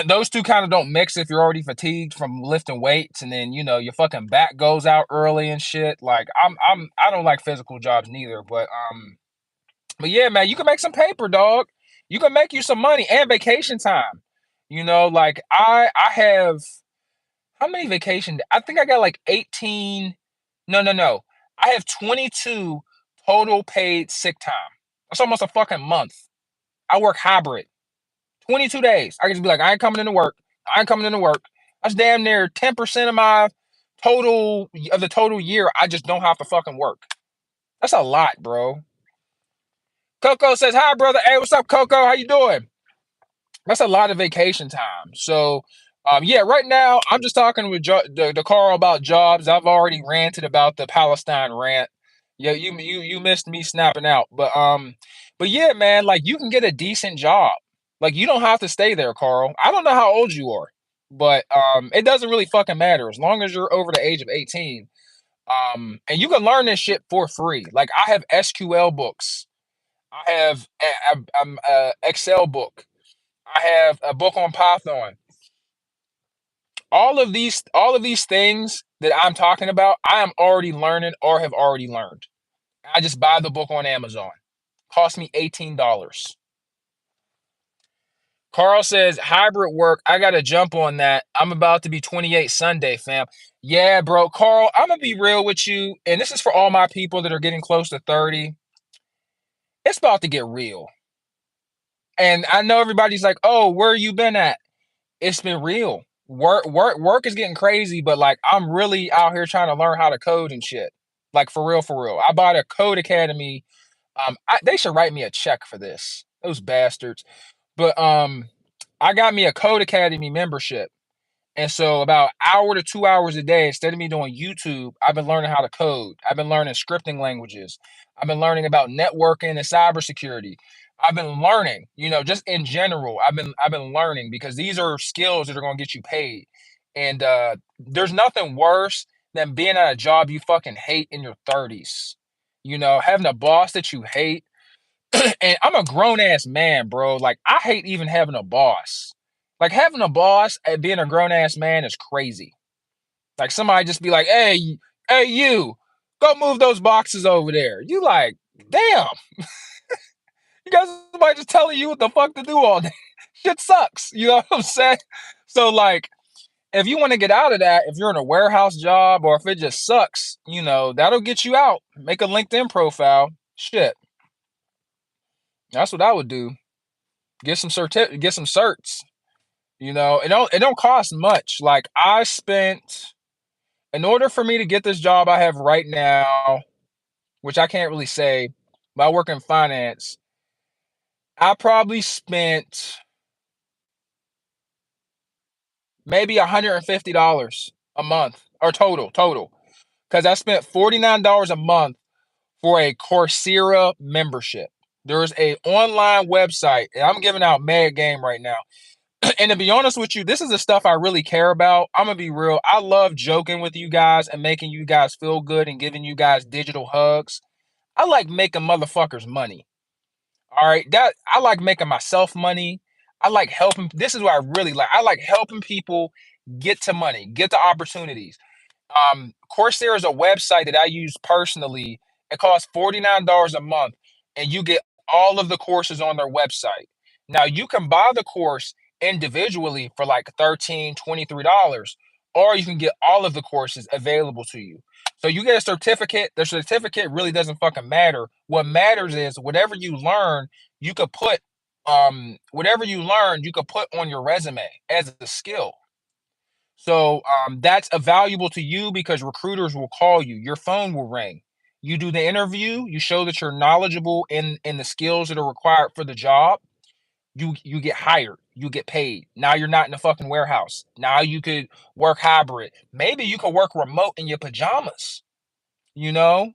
Those two kind of don't mix if you're already fatigued from lifting weights and then your fucking back goes out early and shit. Like I don't like physical jobs neither, but yeah, man, you can make some paper, dog. You can make you some money and vacation time. Like I have how many vacation? I think I got like 18. No, no, no. I have 22 total paid sick time. That's almost a fucking month. I work hybrid. 22 days. I can just be like, I ain't coming into work. I ain't coming into work. That's damn near 10% of my total year. I just don't have to fucking work. That's a lot, bro. Coco says, hi, brother. Hey, what's up, Coco? How you doing? That's a lot of vacation time. So, yeah, right now I'm just talking with the Carl about jobs. I've already ranted about the Palestine rant. Yeah, you missed me snapping out, but yeah, man, like you can get a decent job. Like you don't have to stay there, Carl. I don't know how old you are, but it doesn't really fucking matter as long as you're over the age of 18. And you can learn this shit for free. Like I have SQL books. I have a Excel book. I have a book on Python. All of these things that I'm talking about, I am already learning or have already learned. I just buy the book on Amazon. Cost me $18. Carl says hybrid work. I gotta jump on that. I'm about to be 28 Sunday, fam. Yeah, bro. Carl, I'm gonna be real with you, and this is for all my people that are getting close to 30. It's about to get real. And I know everybody's like, oh, where you been at? It's been real. Work is getting crazy, but like I'm really out here trying to learn how to code and shit. Like for real, for real. I bought a code academy. They should write me a check for this. Those bastards. But I got me a code academy membership. And so about hour to 2 hours a day, instead of me doing YouTube, I've been learning how to code. I've been learning scripting languages. I've been learning about networking and cybersecurity. I've been learning, just in general. I've been learning because these are skills that are going to get you paid. And there's nothing worse than being at a job you fucking hate in your 30s. Having a boss that you hate. And I'm a grown ass man, bro. Like I hate even having a boss. Like having a boss and being a grown ass man is crazy. Like somebody just be like, hey, you, go move those boxes over there. You like, damn, you guys somebody just telling you what the fuck to do all day. Shit sucks. You know what I'm saying? So like, if you want to get out of that, if you're in a warehouse job or if it just sucks, that'll get you out. Make a LinkedIn profile. Shit, that's what I would do. Get some certs. It don't cost much. Like I spent, in order for me to get this job I have right now, which I can't really say, but I work in finance. I probably spent maybe $150 a month or total. Because I spent $49 a month for a Coursera membership. There's a online website, and I'm giving out mad game right now. And to be honest with you, this is the stuff I really care about. I'm gonna be real. I love joking with you guys and making you guys feel good and giving you guys digital hugs. I like making motherfuckers money. All right. That I like making myself money. I like helping. This is what I really like. I like helping people get to money, get to opportunities. Coursera is a website that I use personally. It costs $49 a month, and you get all of the courses on their website. Now you can buy the course individually for like $13, $23, or you can get all of the courses available to you. So you get a certificate. The certificate really doesn't fucking matter. What matters is you could put whatever you learn, you could put on your resume as a skill. So that's valuable to you because recruiters will call you. Your phone will ring. You do the interview. You show that you're knowledgeable in the skills that are required for the job. You get hired. You get paid. Now you're not in a fucking warehouse. Now you could work hybrid. Maybe you could work remote in your pajamas. You know,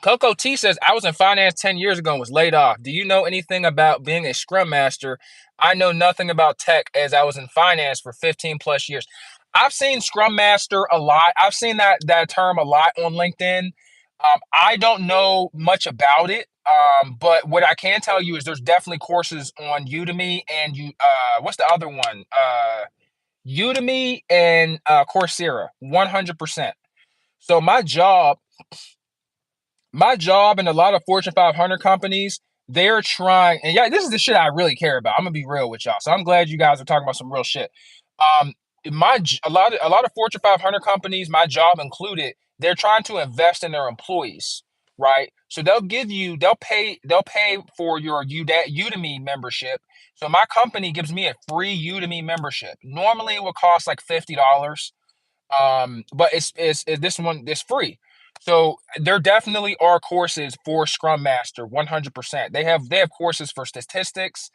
Coco T says, I was in finance 10 years ago and was laid off. Do you know anything about being a scrum master? I know nothing about tech as I was in finance for 15 plus years. I've seen scrum master a lot. I've seen that term a lot on LinkedIn. I don't know much about it. But what I can tell you is there's definitely courses on Udemy and what's the other one? Udemy and Coursera, 100%. So my job and a lot of Fortune 500 companies, they're trying, and yeah, this is the shit I really care about. I'm gonna be real with y'all. So I'm glad you guys are talking about some real shit. Um, a lot of Fortune 500 companies, my job included, they're trying to invest in their employees, right? So they'll pay for your Udemy membership. So my company gives me a free Udemy membership. Normally it would cost like $50. But this one is free. So there definitely are courses for Scrum Master, 100%. They have courses for statistics,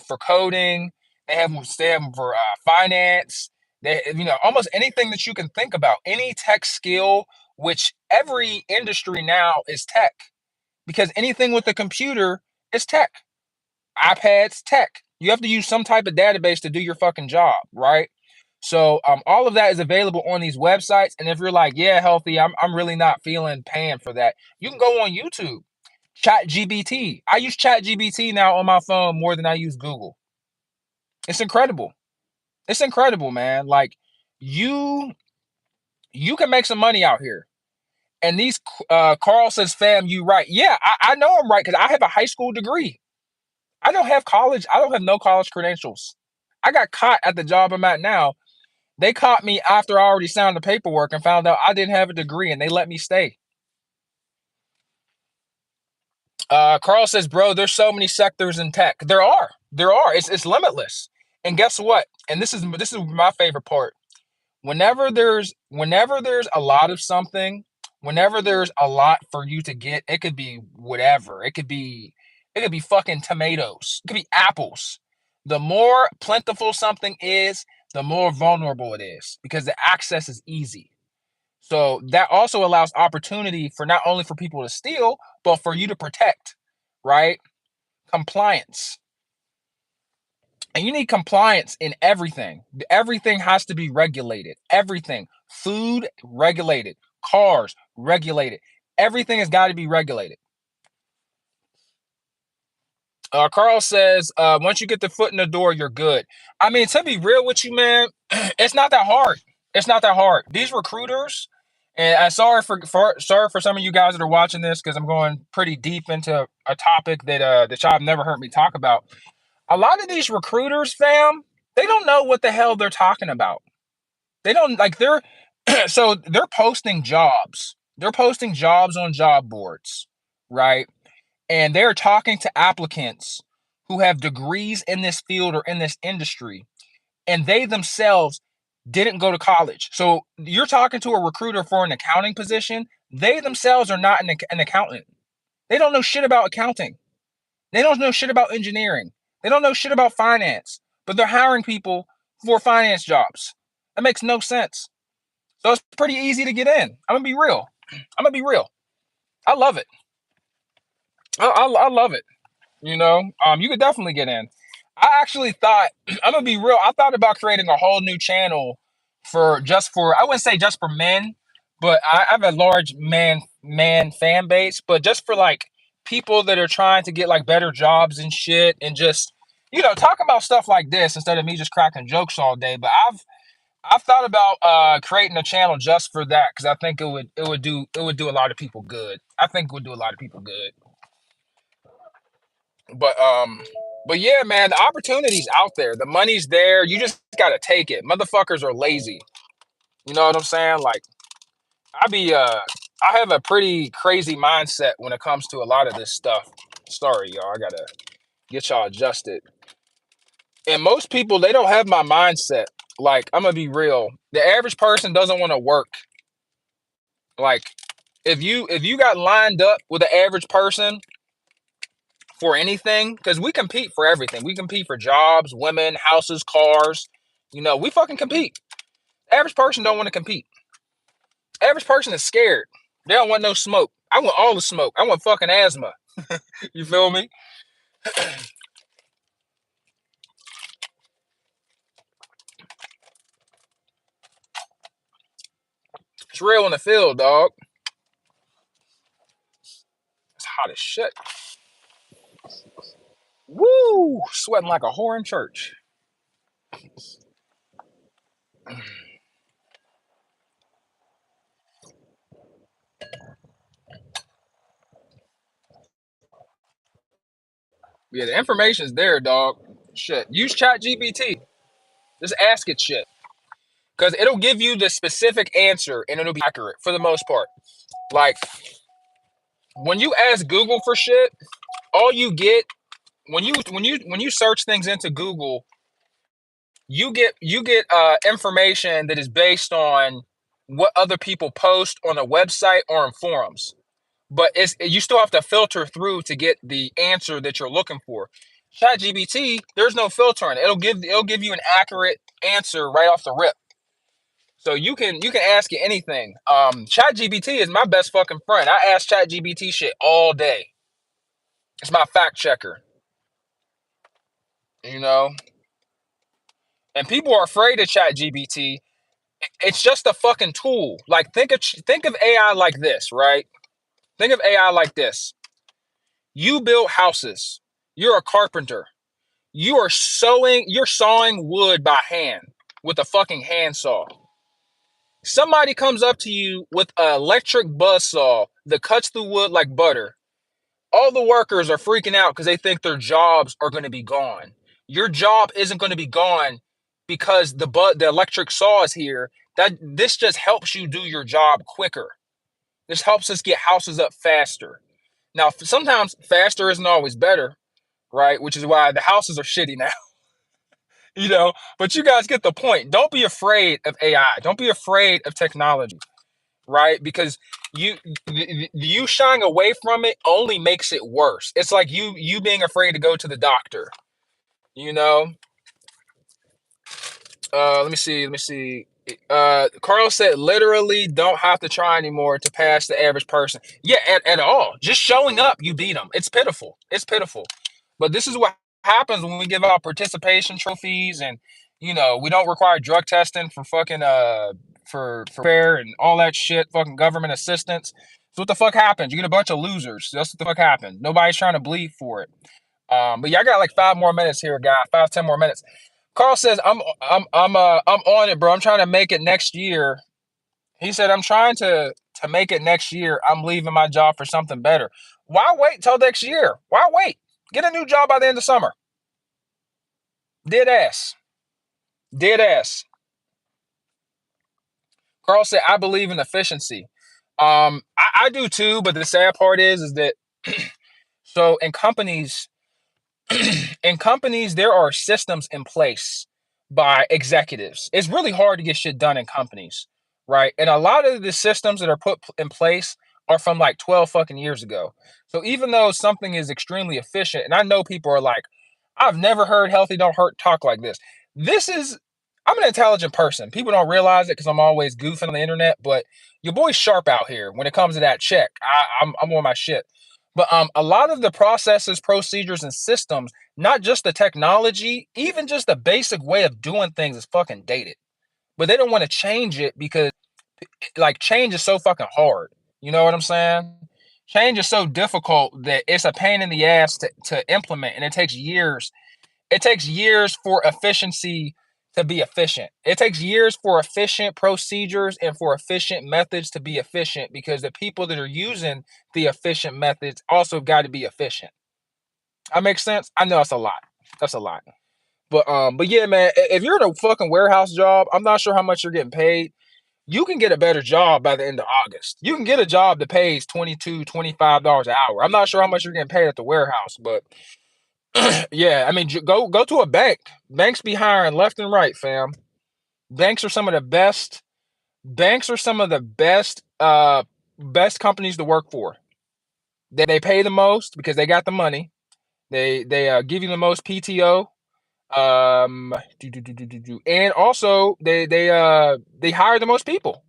for coding. They have them for finance. They almost anything that you can think about, any tech skill, which every industry now is tech because anything with a computer is tech. iPads, tech. You have to use some type of database to do your fucking job, right? So all of that is available on these websites. And if you're like, yeah, healthy, I'm really not feeling paying for that, you can go on YouTube. Chat GBT. I use Chat GBT now on my phone more than I use Google. It's incredible. It's incredible, man. Like you you can make some money out here. And these Carl says, fam, you right. Yeah, I know I'm right because I have a high school degree. I don't have college. I don't have no college credentials. I got caught at the job I'm at now. They caught me after I already signed the paperwork and found out I didn't have a degree and they let me stay. Carl says, bro, there's so many sectors in tech. There are. It's limitless. And guess what? And this is my favorite part. Whenever there's a lot of something, whenever there's a lot for you to get, it could be whatever. It could be fucking tomatoes. It could be apples. The more plentiful something is, the more vulnerable it is because the access is easy. So that also allows opportunity for not only for people to steal, but for you to protect, right? Compliance. And you need compliance in everything. Everything has to be regulated. Everything. Food, regulated. Cars, regulated. Everything has got to be regulated. Carl says, once you get the foot in the door, you're good. I mean, to be real with you, man, it's not that hard. It's not that hard. These recruiters, and I'm sorry for some of you guys that are watching this because I'm going pretty deep into a topic that y'all have never heard me talk about. A lot of these recruiters, fam, they don't know what the hell they're talking about. They don't like they're so they're posting jobs. They're posting jobs on job boards, right? And they're talking to applicants who have degrees in this field or in this industry, and they themselves didn't go to college. So you're talking to a recruiter for an accounting position. They themselves are not an accountant. They don't know shit about accounting. They don't know shit about engineering. They don't know shit about finance, but they're hiring people for finance jobs. That makes no sense. So it's pretty easy to get in. I'm gonna be real. I love it. I love it. You could definitely get in. I actually thought I'm gonna be real. I thought about creating a whole new channel for I wouldn't say just for men, but I have a large man fan base, but just for like people that are trying to get like better jobs and shit, and just talk about stuff like this instead of me just cracking jokes all day. But I've thought about creating a channel just for that because I think it would do a lot of people good. I think it would do a lot of people good. But but yeah, man, the opportunity's out there. The money's there. You just gotta take it. Motherfuckers are lazy. You know what I'm saying? Like I have a pretty crazy mindset when it comes to a lot of this stuff. Sorry, y'all. I gotta get y'all adjusted. And most people, they don't have my mindset. Like, I'm gonna be real. The average person doesn't want to work. Like, if you got lined up with the average person for anything, because we compete for everything. We compete for jobs, women, houses, cars. We fucking compete. Average person don't want to compete. Average person is scared. They don't want no smoke. I want all the smoke. I want fucking asthma. You feel me? It's real in the field, dog. It's hot as shit. Woo! Sweating like a whore in church. Yeah, the information's there, dog. Shit. Use ChatGPT. Just ask it shit. Because it'll give you the specific answer and it'll be accurate for the most part. Like, when you ask Google for shit, all you get when you search things into Google, you get information that is based on what other people post on a website or in forums. But you still have to filter through to get the answer that you're looking for. ChatGPT, there's no filtering. It'll give you an accurate answer right off the rip. So you can ask it anything. ChatGPT is my best fucking friend. I ask ChatGPT shit all day. It's my fact checker. You know, and people are afraid of ChatGPT. It's just a fucking tool. Like think of AI like this, right? Think of AI like this. You build houses. You're a carpenter. You're sawing wood by hand with a fucking handsaw. Somebody comes up to you with an electric buzzsaw that cuts through wood like butter. All the workers are freaking out because they think their jobs are going to be gone. Your job isn't going to be gone because the electric saw is here. This just helps you do your job quicker. This helps us get houses up faster. Now, sometimes faster isn't always better, right? Which is why the houses are shitty now. But you guys get the point. Don't be afraid of AI. Don't be afraid of technology, right? Because you shying away from it only makes it worse. It's like you being afraid to go to the doctor. You know. Let me see. Carl said, literally, don't have to try anymore to pass the average person. Yeah, at all. Just showing up, you beat them. It's pitiful. It's pitiful. But this is what happens when we give out participation trophies, and we don't require drug testing for fucking for fair and all that shit, fucking government assistance. So what the fuck happens? You get a bunch of losers. That's what the fuck happened. Nobody's trying to bleed for it. But yeah, I got like 5 more minutes here, guy. 5, 10 more minutes. Carl says I'm on it, bro. I'm trying to make it next year. He said I'm trying to make it next year. I'm leaving my job for something better. Why wait till next year? Why wait? Get a new job by the end of summer. Dead ass. Dead ass. Carl said I believe in efficiency. I do too, but the sad part is that so in companies, there are systems in place by executives. It's really hard to get shit done in companies, right? And a lot of the systems that are put in place are from like 12 fucking years ago. So even though something is extremely efficient, and I know people are like, I've never heard healthy don't hurt talk like this. This is, I'm an intelligent person. People don't realize it because I'm always goofing on the internet, but your boy's sharp out here when it comes to that check. I'm on my shit. But a lot of the processes, procedures, and systems, not just the technology, even just the basic way of doing things is fucking dated. But they don't want to change it because like change is so fucking hard. You know what I'm saying? Change is so difficult that it's a pain in the ass to implement, and it takes years. It takes years for efficiency to be efficient. It takes years for efficient procedures and for efficient methods to be efficient because the people that are using the efficient methods also got to be efficient. That makes sense. I know that's a lot. That's a lot. But yeah, man, if you're in a fucking warehouse job, I'm not sure how much you're getting paid. You can get a better job by the end of August. You can get a job that pays $22, $25 an hour. I'm not sure how much you're getting paid at the warehouse, but yeah, I mean, go to a bank. Banks be hiring left and right, fam. Banks are some of the best. Banks are some of the best companies to work for. They pay the most because they got the money. They give you the most PTO. And also they hire the most people.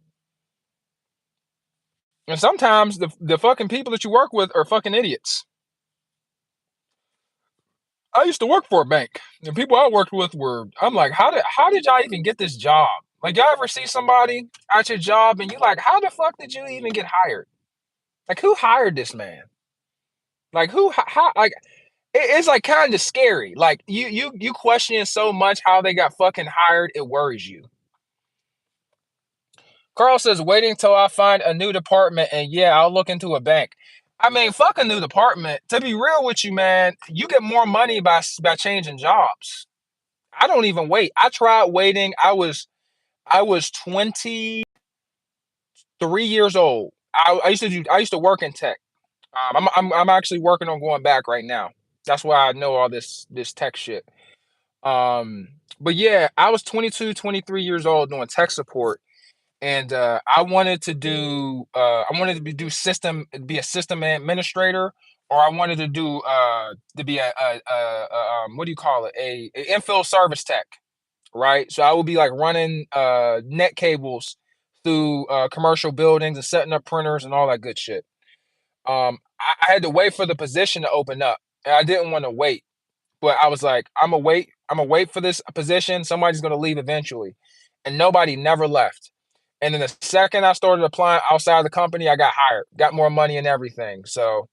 And sometimes the fucking people that you work with are fucking idiots. I used to work for a bank, and people I worked with were. I'm like, how did y'all even get this job? Like, y'all ever see somebody at your job and you like, how the fuck did you even get hired? Like, who hired this man? Like, who? How? Like, it's like kind of scary. Like, you question so much how they got fucking hired. It worries you. Carl says, waiting till I find a new department, and yeah, I'll look into a bank. I mean, fuck a new department. To be real with you, man, you get more money by changing jobs. I don't even wait. I tried waiting. I was 23 years old. I used to work in tech. I'm actually working on going back right now. That's why I know all this tech shit. But yeah, I was 22, 23 years old doing tech support, and I wanted to do be a system administrator, or I wanted to do to be what do you call it, a infill service tech, right? So I would be like running net cables through commercial buildings and setting up printers and all that good shit. I had to wait for the position to open up, and I didn't want to wait, but I was like, I'm gonna wait. I'm gonna wait for this position. Somebody's gonna leave eventually, and nobody never left. And then the second I started applying outside the company, I got hired, got more money and everything. So,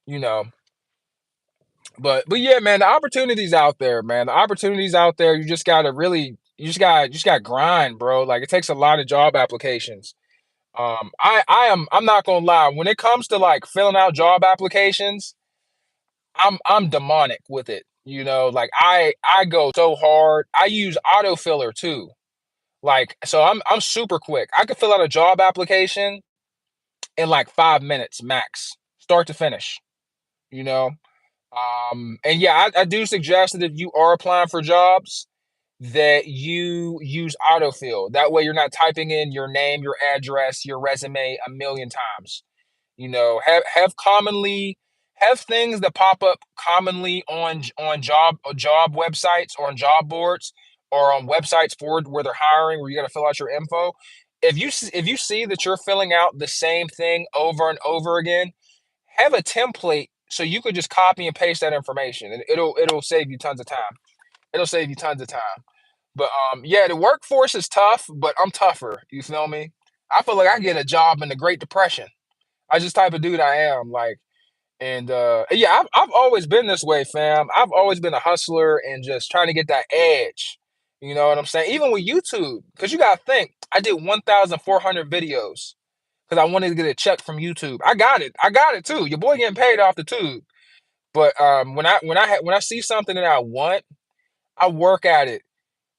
you know, but yeah, man, the opportunities out there, man. The opportunities out there. You just gotta really, you just gotta grind, bro. Like it takes a lot of job applications. I'm not gonna lie. When it comes to like filling out job applications, I'm demonic with it. Like I go so hard. I use autofiller too. Like so, I'm super quick. I could fill out a job application in like 5 minutes max, start to finish. You know, and yeah, I do suggest that if you are applying for jobs, that you use autofill. That way, you're not typing in your name, your address, your resume a million times. Have things that pop up commonly on job websites or on job boards or on websites for where they're hiring, where you got to fill out your info. If you see that you're filling out the same thing over and over again, have a template So you could just copy and paste that information, and it'll save you tons of time. It'll save you tons of time. But yeah, the workforce is tough, but I'm tougher. You feel me? I feel like I get a job in the Great Depression. I just type of dude I am. Like, and yeah, I've always been this way, fam. I've always been a hustler and just trying to get that edge. You know what I'm saying? Even with YouTube, because you gotta think, I did 1,400 videos because I wanted to get a check from YouTube. I got it. I got it too. Your boy getting paid off the tube. But when I see something that I want, I work at it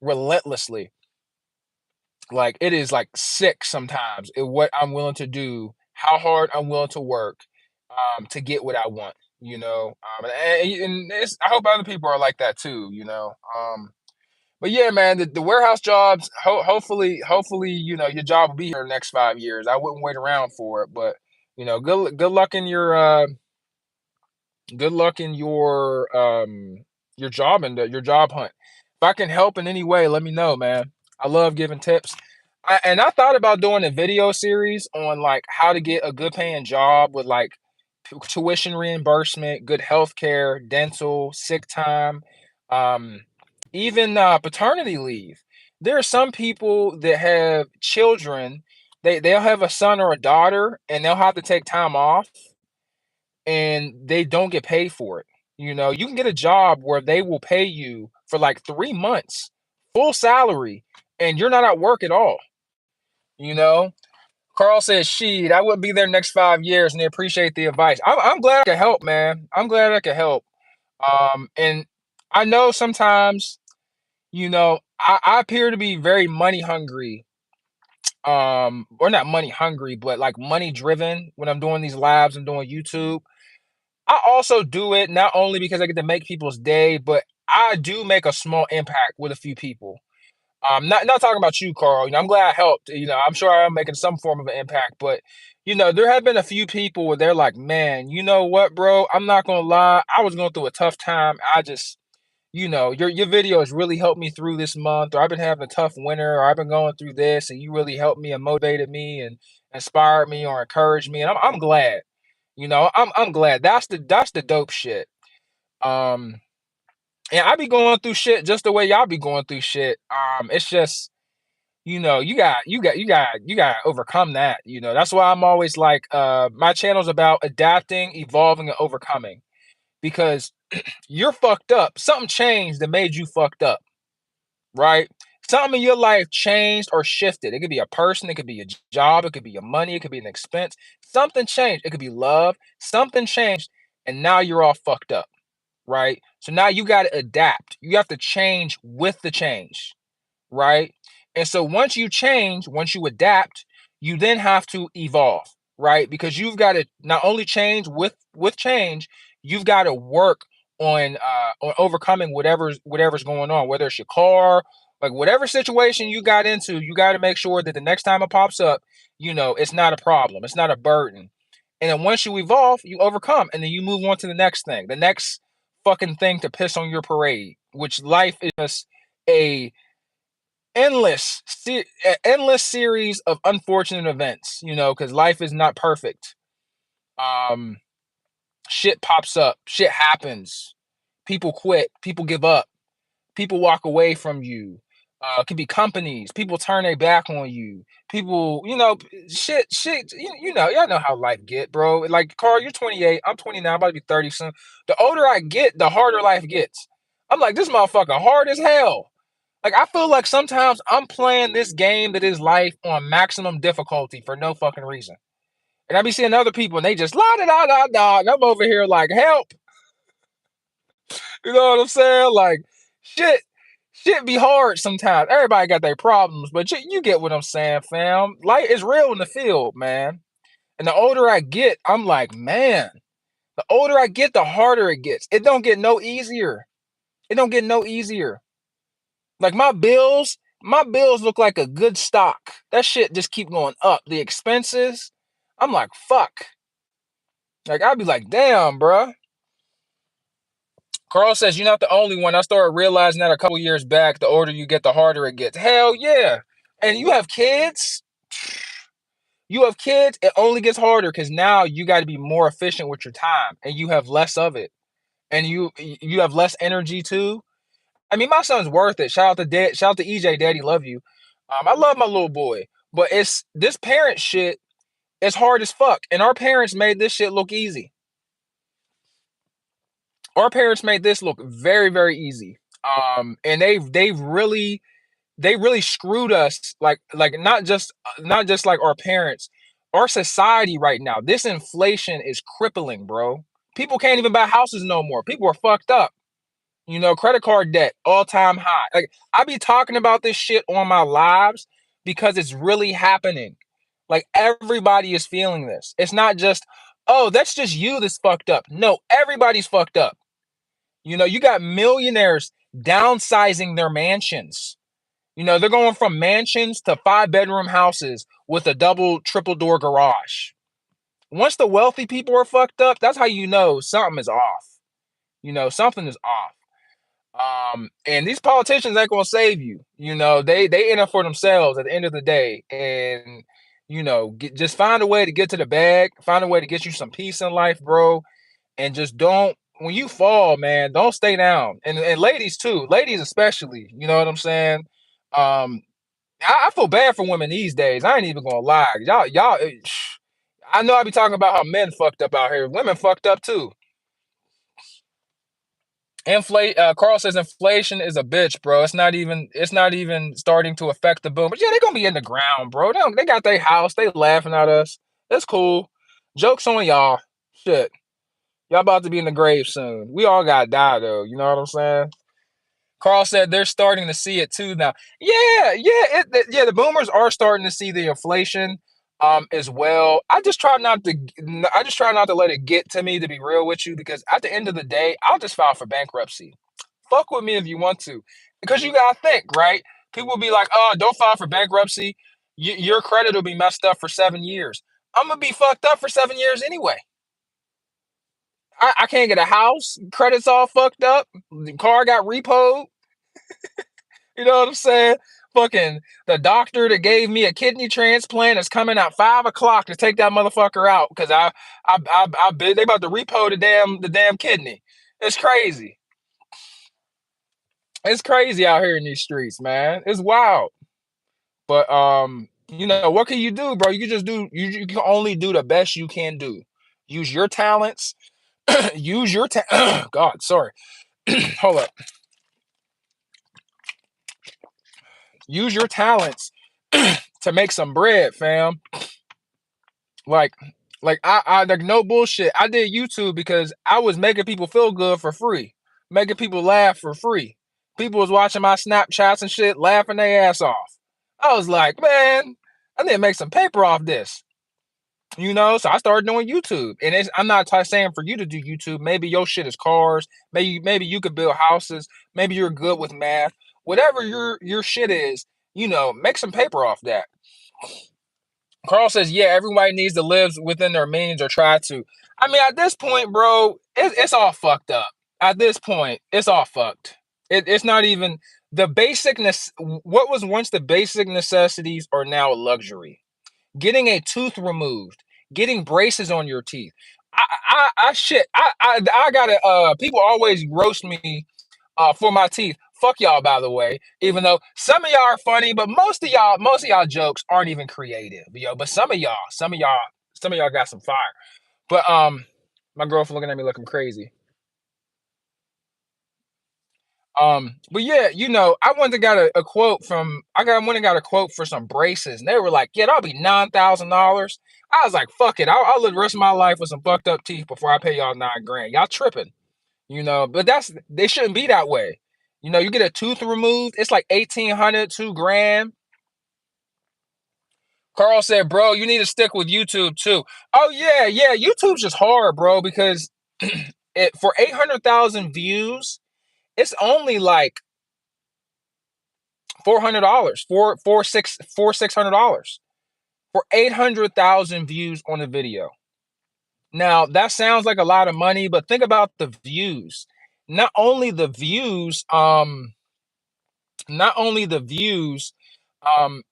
relentlessly. Like it is like sick sometimes at what I'm willing to do, how hard I'm willing to work to get what I want, you know. And I hope other people are like that too, you know. But yeah, man, the warehouse jobs, hopefully, you know, your job will be here in the next 5 years. I wouldn't wait around for it, but you know, good luck in your job and your job hunt. If I can help in any way, let me know, man. I love giving tips. I thought about doing a video series on like how to get a good paying job with like tuition reimbursement, good health care, dental, sick time, um, even paternity leave. There are some people that have children. They'll have a son or a daughter, and they'll have to take time off and they don't get paid for it. You know, you can get a job where they will pay you for like 3 months, full salary, and you're not at work at all. You know, Carl says, "Sheed, I wouldn't be there next 5 years," and they appreciate the advice. I'm glad I could help, man. I'm glad I could help. And I know sometimes, you know, I appear to be very money hungry. Or not money hungry, but like money driven when I'm doing these lives and doing YouTube. I also do it not only because I get to make people's day, but I do make a small impact with a few people. Not talking about you, Carl. You know, I'm glad I helped. You know, I'm sure I'm making some form of an impact, but you know, there have been a few people where they're like, "Man, you know what, bro? I'm not gonna lie. I was going through a tough time. I just, you know, your video has really helped me through this month, or I've been having a tough winter, or I've been going through this, and you really helped me and motivated me and inspired me or encouraged me." And I'm glad. You know, I'm glad. That's the dope shit. Um, and I be going through shit just the way y'all be going through shit. It's just, you know, you got to overcome that. You know, that's why I'm always like, my channel's about adapting, evolving, and overcoming. Because you're fucked up. Something changed that made you fucked up, right? Something in your life changed or shifted. It could be a person, it could be a job, it could be your money, it could be an expense. Something changed. It could be love. Something changed, and now you're all fucked up, right? So now you got to adapt. You have to change with the change, right? And so once you change, once you adapt, you then have to evolve, right? Because you've got to not only change with change, you've got to work on overcoming whatever's going on, whether it's your car, like whatever situation you got into, you got to make sure that the next time it pops up, you know, it's not a problem, it's not a burden. And then once you evolve, you overcome, and then you move on to the next thing, the next fucking thing to piss on your parade, which life is just a endless series of unfortunate events, you know, because life is not perfect. Um, Shit pops up, shit happens, people quit, people give up, people walk away from you. It could be companies, people turn their back on you. People, you know, shit. You know, y'all know how life get, bro. Like Carl, you're 28, I'm 29, I'm about to be 30 soon. The older I get, the harder life gets. I'm like, this motherfucker hard as hell. Like I feel like sometimes I'm playing this game that is life on maximum difficulty for no fucking reason. And I be seeing other people and they just la da da da da. And I'm over here like help. You know what I'm saying? Like shit, shit be hard sometimes. Everybody got their problems, but you get what I'm saying, fam. Life is real in the field, man. And the older I get, I'm like, man. The older I get, the harder it gets. It don't get no easier. It don't get no easier. Like my bills look like a good stock. That shit just keep going up. The expenses, I'm like, fuck. Like I'd be like, damn, bruh. Carl says you're not the only one. I started realizing that a couple years back. The older you get, the harder it gets. Hell yeah. And you have kids. You have kids, it only gets harder because now you got to be more efficient with your time, and you have less of it, and you have less energy too. I mean, my son's worth it. Shout out to EJ, Daddy, love you. I love my little boy, but it's this parent shit is hard as fuck, and our parents made this shit look easy. Our parents made this look very, very easy. And they really screwed us, like not just like our parents, our society right now. This inflation is crippling, bro. People can't even buy houses no more. People are fucked up. Credit card debt all time high. Like, I be talking about this shit on my lives because it's really happening. Like, everybody is feeling this. It's not just, oh, that's just you that's fucked up. No, everybody's fucked up. You got millionaires downsizing their mansions. They're going from mansions to 5-bedroom houses with a double, triple door garage. Once the wealthy people are fucked up, that's how you know something is off. Something is off. And these politicians ain't gonna save you. They in it for themselves at the end of the day. And just find a way to get to the bag, find a way to get you some peace in life, bro. And just don't, when you fall, man, don't stay down. And ladies too, ladies especially. You know what I'm saying? I feel bad for women these days. I ain't even gonna lie. Y'all, I know I be talking about how men fucked up out here. Women fucked up too. Carl says inflation is a bitch, bro. It's not even starting to affect the boom. But yeah, they're gonna be in the ground, bro. They got their house, they laughing at us. It's cool. Joke's on y'all. Shit. Y'all about to be in the grave soon. We all gotta die though, you know what I'm saying? Carl said they're starting to see it too now. Yeah, the boomers are starting to see the inflation as well. I just try not to let it get to me, to be real with you, because at the end of the day, I'll just file for bankruptcy. Fuck with me if you want to. Because you gotta think, right? People will be like, oh, don't file for bankruptcy. Your credit will be messed up for 7 years. I'm gonna be fucked up for 7 years anyway. I can't get a house. Credit's all fucked up. The car got repoed. You know what I'm saying? Fucking the doctor that gave me a kidney transplant is coming at 5 o'clock to take that motherfucker out because they about to repo the damn kidney. It's crazy. It's crazy out here in these streets, man. It's wild. But what can you do, bro? You can just do you can only do the best you can do. Use your talents. Use your God, sorry. Hold up. Use your talents to make some bread, fam. Like, I like, no bullshit. I did YouTube because I was making people feel good for free, making people laugh for free. People was watching my Snapchats and shit, laughing their ass off. I was like, man, I need to make some paper off this. So I started doing YouTube, and I'm not saying for you to do YouTube. Maybe your shit is cars. Maybe you could build houses. Maybe you're good with math. Whatever your shit is, make some paper off that. Carl says, yeah, everybody needs to live within their means or try to. I mean, at this point, bro, it's all fucked up. At this point, it's all fucked. It's not even the basicness. What was once the basic necessities are now a luxury. Getting a tooth removed, getting braces on your teeth. I gotta, people always roast me for my teeth. Fuck y'all, by the way. Even though some of y'all are funny, but most of y'all jokes aren't even creative, yo. But some of y'all got some fire. But my girlfriend looking at me looking crazy. But yeah, I went and got a quote from went and got a quote for some braces, and they were like, yeah, that'll be $9,000. I was like, fuck it, I'll live the rest of my life with some fucked up teeth before I pay y'all 9 grand. Y'all tripping. But they shouldn't be that way. You get a tooth removed, it's like 1,800, 2 grand. Carl said, bro, you need to stick with YouTube too. Oh yeah, YouTube's just hard, bro, because for 800,000 views, it's only like $400, $600 for 800,000 views on a video. Now that sounds like a lot of money, but think about the views. Not only the views, not only the views,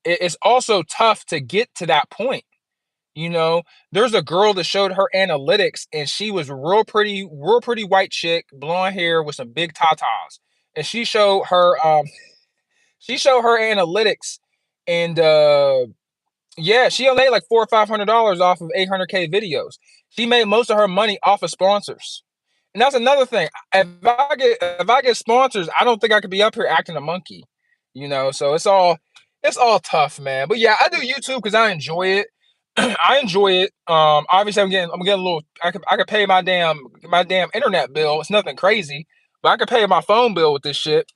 it's also tough to get to that point. You know, there's a girl that showed her analytics, and she was real pretty white chick, blonde hair with some big tatas, and she showed her analytics, and yeah, she only made like $400 or $500 off of 800K videos. She made most of her money off of sponsors. And that's another thing. If I get sponsors, I don't think I could be up here acting a monkey. So it's all tough, man. But yeah, I do YouTube because I enjoy it. I enjoy it. Obviously I'm getting a little. I could pay my damn internet bill. It's nothing crazy, but I could pay my phone bill with this shit.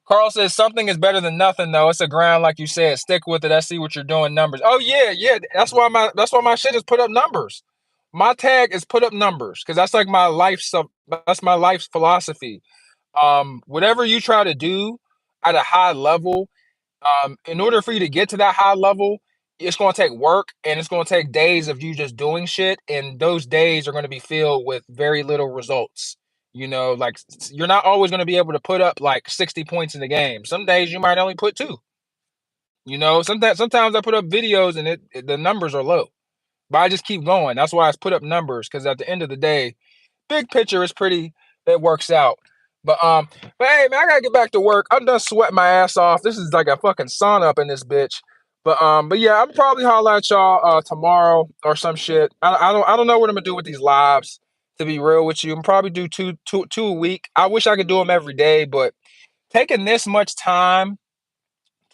Carl says something is better than nothing, though. It's a grind, like you said. Stick with it. I see what you're doing. Numbers. Oh yeah, yeah. That's why my shit is put up numbers. My tag is put up numbers because that's like my life. That's my life's philosophy. Whatever you try to do at a high level, in order for you to get to that high level, it's going to take work and it's going to take days of you just doing shit. And those days are going to be filled with very little results. Like you're not always going to be able to put up like 60 points in the game. Some days you might only put two. Sometimes I put up videos and the numbers are low, but I just keep going. That's why I put up numbers because at the end of the day, big picture is pretty. It works out. But hey man, I gotta get back to work. I'm done sweating my ass off. This is like a fucking sun up in this bitch. But yeah, I'm probably holler at y'all tomorrow or some shit. I don't know what I'm gonna do with these lives. To be real with you, I'm probably do two a week. I wish I could do them every day, but taking this much time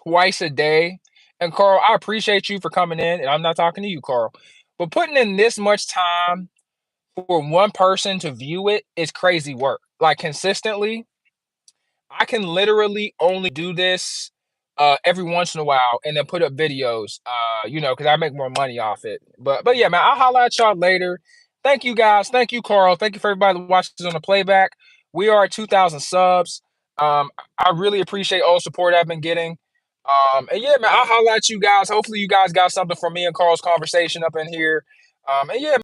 twice a day. And Carl, I appreciate you for coming in, and I'm not talking to you, Carl, but putting in this much time for one person to view it is crazy work. Like consistently, I can literally only do this every once in a while and then put up videos, because I make more money off it. But yeah, man, I'll holler at y'all later. Thank you guys. Thank you, Carl. Thank you for everybody that watches on the playback. We are at 2,000 subs. I really appreciate all the support I've been getting. And yeah, man, I'll holler at you guys. Hopefully, you guys got something from me and Carl's conversation up in here. And yeah,